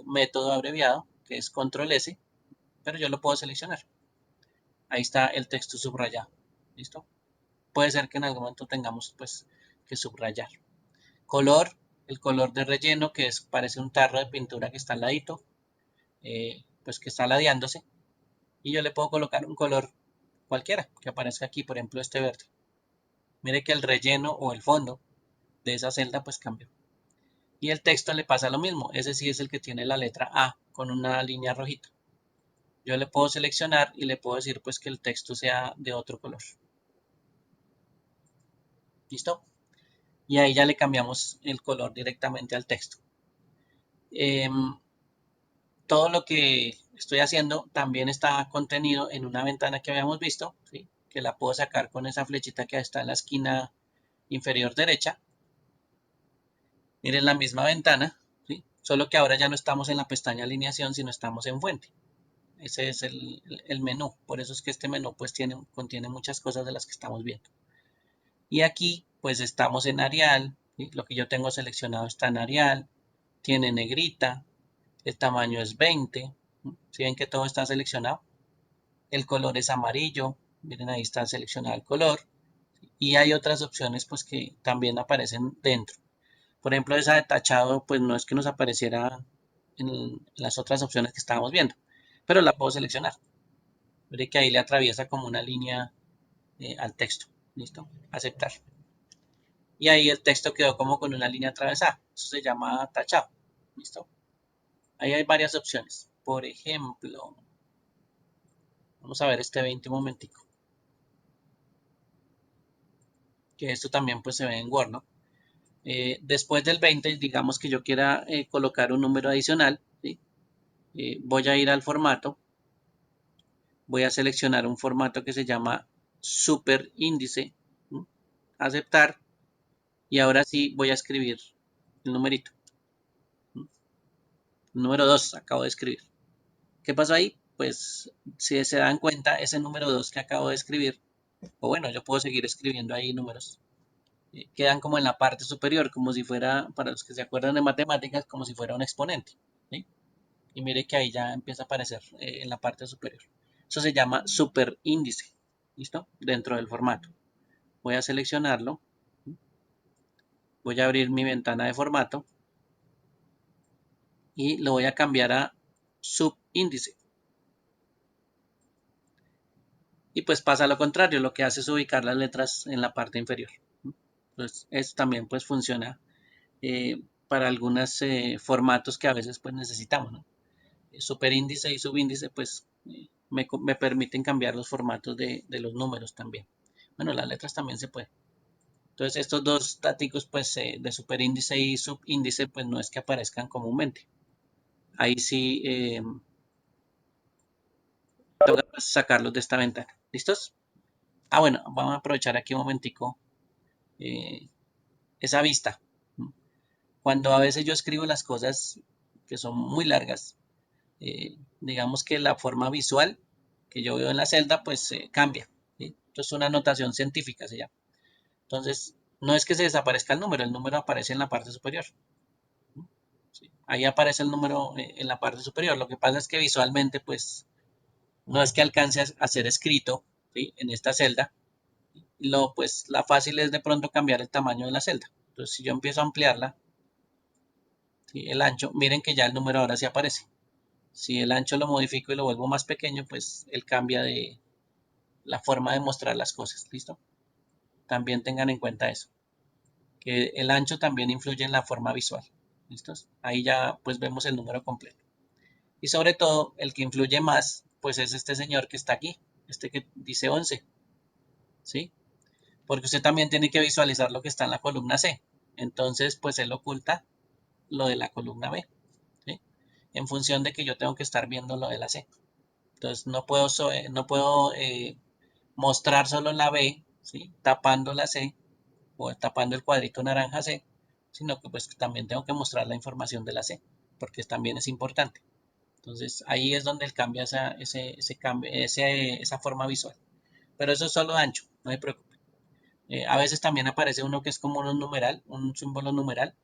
método abreviado, que es control S, pero yo lo puedo seleccionar. Ahí está el texto subrayado. ¿Listo? Puede ser que en algún momento tengamos pues que subrayar. Color, el color de relleno, que parece un tarro de pintura que está al ladito, pues que está ladeándose. Y yo le puedo colocar un color cualquiera que aparezca aquí, por ejemplo este verde. Mire que el relleno o el fondo de esa celda pues cambió. Y el texto le pasa lo mismo, ese sí es el que tiene la letra A con una línea rojita. Yo le puedo seleccionar y le puedo decir pues que el texto sea de otro color. ¿Listo? Y ahí ya le cambiamos el color directamente al texto. Todo lo que estoy haciendo también está contenido en una ventana que habíamos visto, ¿sí? Que la puedo sacar con esa flechita que está en la esquina inferior derecha. Miren la misma ventana, ¿sí? Solo que ahora ya no estamos en la pestaña alineación, sino estamos en fuente. Ese es el menú, por eso es que este menú pues contiene muchas cosas de las que estamos viendo. Y aquí pues estamos en Arial, ¿sí? Lo que yo tengo seleccionado está en Arial, tiene negrita, el tamaño es 20, ¿sí ven que todo está seleccionado? El color es amarillo, miren ahí está seleccionado el color, y hay otras opciones pues que también aparecen dentro. Por ejemplo, esa de tachado pues no es que nos apareciera en las otras opciones que estábamos viendo, pero la puedo seleccionar. Miren que ahí le atraviesa como una línea al texto. ¿Listo? Aceptar. Y ahí el texto quedó como con una línea atravesada. Eso se llama tachado. ¿Listo? Ahí hay varias opciones. Por ejemplo, vamos a ver este 20 un momentico. Que esto también pues se ve en Word, ¿no? Después del 20, digamos que yo quiera colocar un número adicional, ¿sí? Voy a ir al formato, voy a seleccionar un formato que se llama superíndice, ¿sí? Aceptar, y ahora sí voy a escribir el numerito. ¿Sí? Número 2 acabo de escribir. ¿Qué pasó ahí? Pues si se dan cuenta, ese número 2 que acabo de escribir, o bueno, yo puedo seguir escribiendo ahí números, quedan como en la parte superior, como si fuera, para los que se acuerdan de matemáticas, como si fuera un exponente. ¿Sí? Y mire que ahí ya empieza a aparecer en la parte superior. Eso se llama superíndice. ¿Listo? Dentro del formato. Voy a seleccionarlo. Voy a abrir mi ventana de formato. Y lo voy a cambiar a subíndice. Y pues pasa lo contrario. Lo que hace es ubicar las letras en la parte inferior. Entonces, esto también pues funciona para algunos formatos que a veces pues necesitamos, ¿no? Superíndice y subíndice pues me permiten cambiar los formatos de los números también. Bueno, las letras también se pueden. Entonces estos dos datos pues de superíndice y subíndice pues no es que aparezcan comúnmente. Ahí sí toca sacarlos de esta ventana. ¿Listos? Ah, bueno, vamos a aprovechar aquí un momentico esa vista. Cuando a veces yo escribo las cosas que son muy largas, digamos que la forma visual que yo veo en la celda pues cambia. ¿Sí? Esto es una notación científica, se llama. Entonces, no es que se desaparezca el número aparece en la parte superior. ¿Sí? Ahí aparece el número en la parte superior. Lo que pasa es que visualmente pues no es que alcance a ser escrito, ¿sí? En esta celda. Pues la fácil es de pronto cambiar el tamaño de la celda. Entonces, si yo empiezo a ampliarla, ¿sí? El ancho, miren que ya el número ahora sí aparece. Si el ancho lo modifico y lo vuelvo más pequeño, pues él cambia de la forma de mostrar las cosas. ¿Listo? También tengan en cuenta eso, que el ancho también influye en la forma visual. ¿Listos? Ahí ya pues vemos el número completo. Y sobre todo, el que influye más, pues es este señor que está aquí, este que dice 11. ¿Sí? Porque usted también tiene que visualizar lo que está en la columna C. Entonces, pues él oculta lo de la columna B. ¿Sí? En función de que yo tengo que estar viendo lo de la C. Entonces, no puedo mostrar solo la B, ¿sí? Tapando la C o tapando el cuadrito naranja C, sino que pues también tengo que mostrar la información de la C, porque también es importante. Entonces ahí es donde él cambia esa forma visual. Pero eso es solo ancho, no se preocupe. A veces también aparece uno que es como un numeral, un símbolo numeral.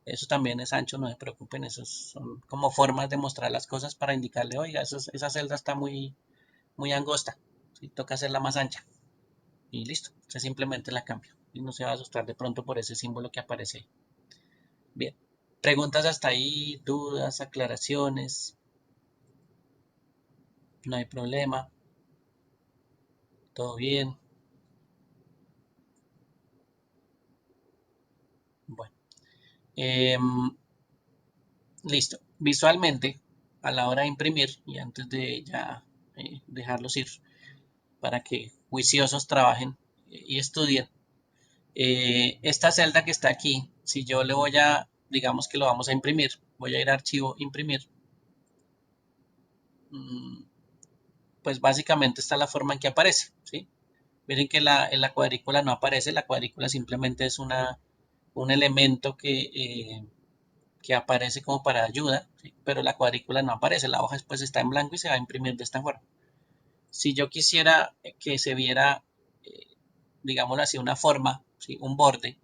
Eso también es ancho, no se preocupen. Esos son como formas de mostrar las cosas para indicarle, oiga, esa celda está muy, muy angosta. ¿Sí? Toca hacerla más ancha. Y listo, usted simplemente la cambia. Y no se va a asustar de pronto por ese símbolo que aparece ahí. Bien. Preguntas hasta ahí, dudas, aclaraciones. No hay problema. Todo bien. Bueno. Listo. Visualmente, a la hora de imprimir y antes de ya dejarlos ir para que juiciosos trabajen y estudien, esta celda que está aquí, si yo le voy a, digamos que lo vamos a imprimir, voy a ir a archivo, imprimir, pues básicamente está la forma en que aparece, ¿sí? Miren que en la cuadrícula no aparece, la cuadrícula simplemente es un elemento que aparece como para ayuda, ¿sí? Pero la cuadrícula no aparece, la hoja después está en blanco y se va a imprimir de esta forma. Si yo quisiera que se viera, digámoslo así, una forma, ¿sí? Un borde,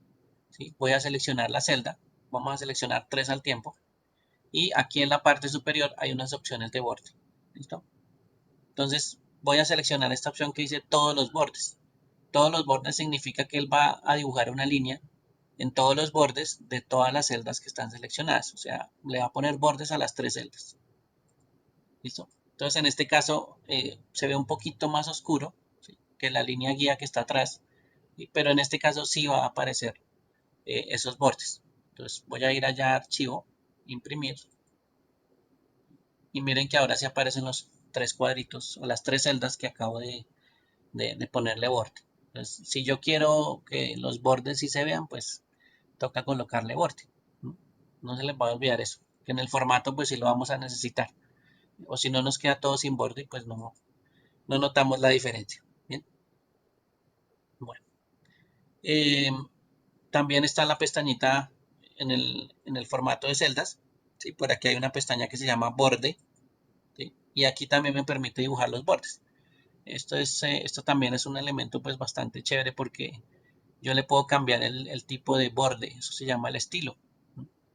¿sí? Voy a seleccionar la celda, vamos a seleccionar 3 al tiempo, y aquí en la parte superior hay unas opciones de borde, ¿listo? Entonces voy a seleccionar esta opción que dice todos los bordes. Todos los bordes significa que él va a dibujar una línea en todos los bordes de todas las celdas que están seleccionadas. O sea, le va a poner bordes a las 3 celdas. ¿Listo? Entonces en este caso se ve un poquito más oscuro, ¿sí? que la línea guía que está atrás, pero en este caso sí va a aparecer esos bordes. Entonces voy a ir allá a archivo, imprimir, y miren que ahora sí aparecen los 3 cuadritos o las 3 celdas que acabo de ponerle borde. Entonces, si yo quiero que los bordes sí se vean, pues toca colocarle borde. No se les va a olvidar eso, que en el formato pues sí lo vamos a necesitar. O si no nos queda todo sin borde, pues no notamos la diferencia. Bien. Bueno. También está la pestañita en el formato de celdas. ¿Sí? Por aquí hay una pestaña que se llama borde. ¿Sí? Y aquí también me permite dibujar los bordes. Esto también es un elemento pues bastante chévere porque yo le puedo cambiar el tipo de borde. Eso se llama el estilo.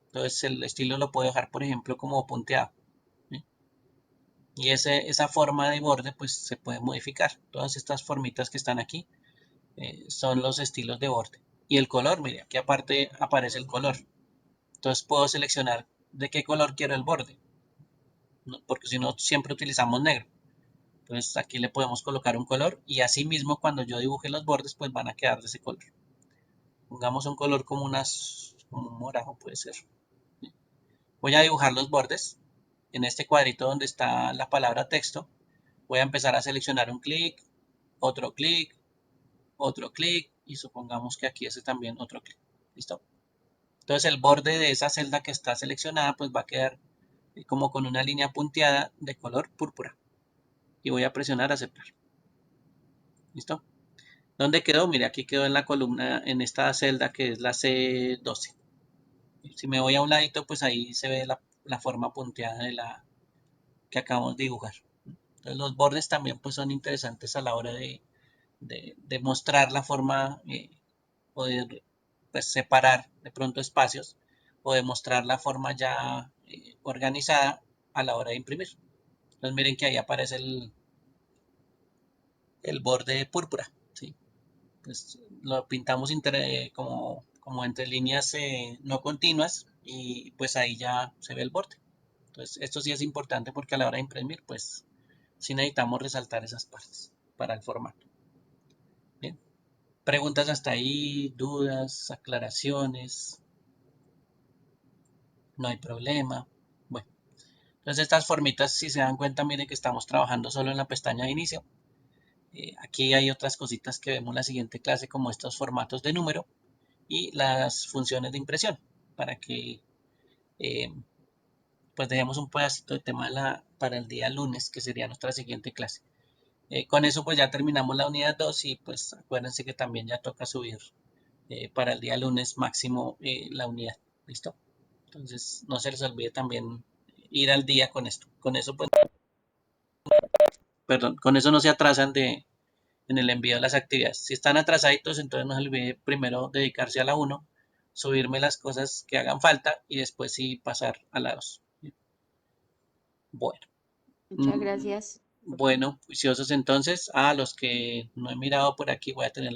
Entonces el estilo lo puedo dejar, por ejemplo, como punteado. ¿Sí? Y esa forma de borde pues se puede modificar. Todas estas formitas que están aquí son los estilos de borde. Y el color, mire, aquí aparte aparece el color. Entonces puedo seleccionar de qué color quiero el borde, porque si no siempre utilizamos negro. Entonces aquí le podemos colocar un color y así mismo cuando yo dibuje los bordes pues van a quedar de ese color. Pongamos un color como como un morado puede ser. Voy a dibujar los bordes. En este cuadrito donde está la palabra texto, voy a empezar a seleccionar un clic, otro clic, otro clic y supongamos que aquí ese también otro clic. ¿Listo? Entonces el borde de esa celda que está seleccionada pues va a quedar como con una línea punteada de color púrpura. Y voy a presionar aceptar. ¿Listo? ¿Dónde quedó? Mire, aquí quedó en la columna, en esta celda que es la C12. Si me voy a un ladito, pues ahí se ve la forma punteada de la que acabamos de dibujar. Entonces los bordes también pues son interesantes a la hora de mostrar la forma o de pues, separar de pronto espacios o de mostrar la forma ya organizada a la hora de imprimir. Entonces miren que ahí aparece el borde púrpura, ¿sí? Pues lo pintamos como entre líneas no continuas y pues ahí ya se ve el borde. Entonces esto sí es importante porque a la hora de imprimir pues sí necesitamos resaltar esas partes para el formato. Bien. Preguntas hasta ahí, dudas, aclaraciones, no hay problema. Bueno, entonces estas formitas si se dan cuenta miren que estamos trabajando solo en la pestaña de inicio. Aquí hay otras cositas que vemos en la siguiente clase como estos formatos de número y las funciones de impresión para que eh, pues dejemos un pedacito de tema para el día lunes que sería nuestra siguiente clase. Con eso pues ya terminamos la unidad 2 y pues acuérdense que también ya toca subir para el día lunes máximo la unidad. ¿Listo? Entonces no se les olvide también ir al día con esto. Con eso pues, perdón, con eso no se atrasan en el envío de las actividades. Si están atrasaditos, entonces no se olvide primero dedicarse a la 1, subirme las cosas que hagan falta y después sí pasar a la 2. Bueno. Muchas gracias. Bueno, juiciosos entonces. A los que no he mirado por aquí voy a tener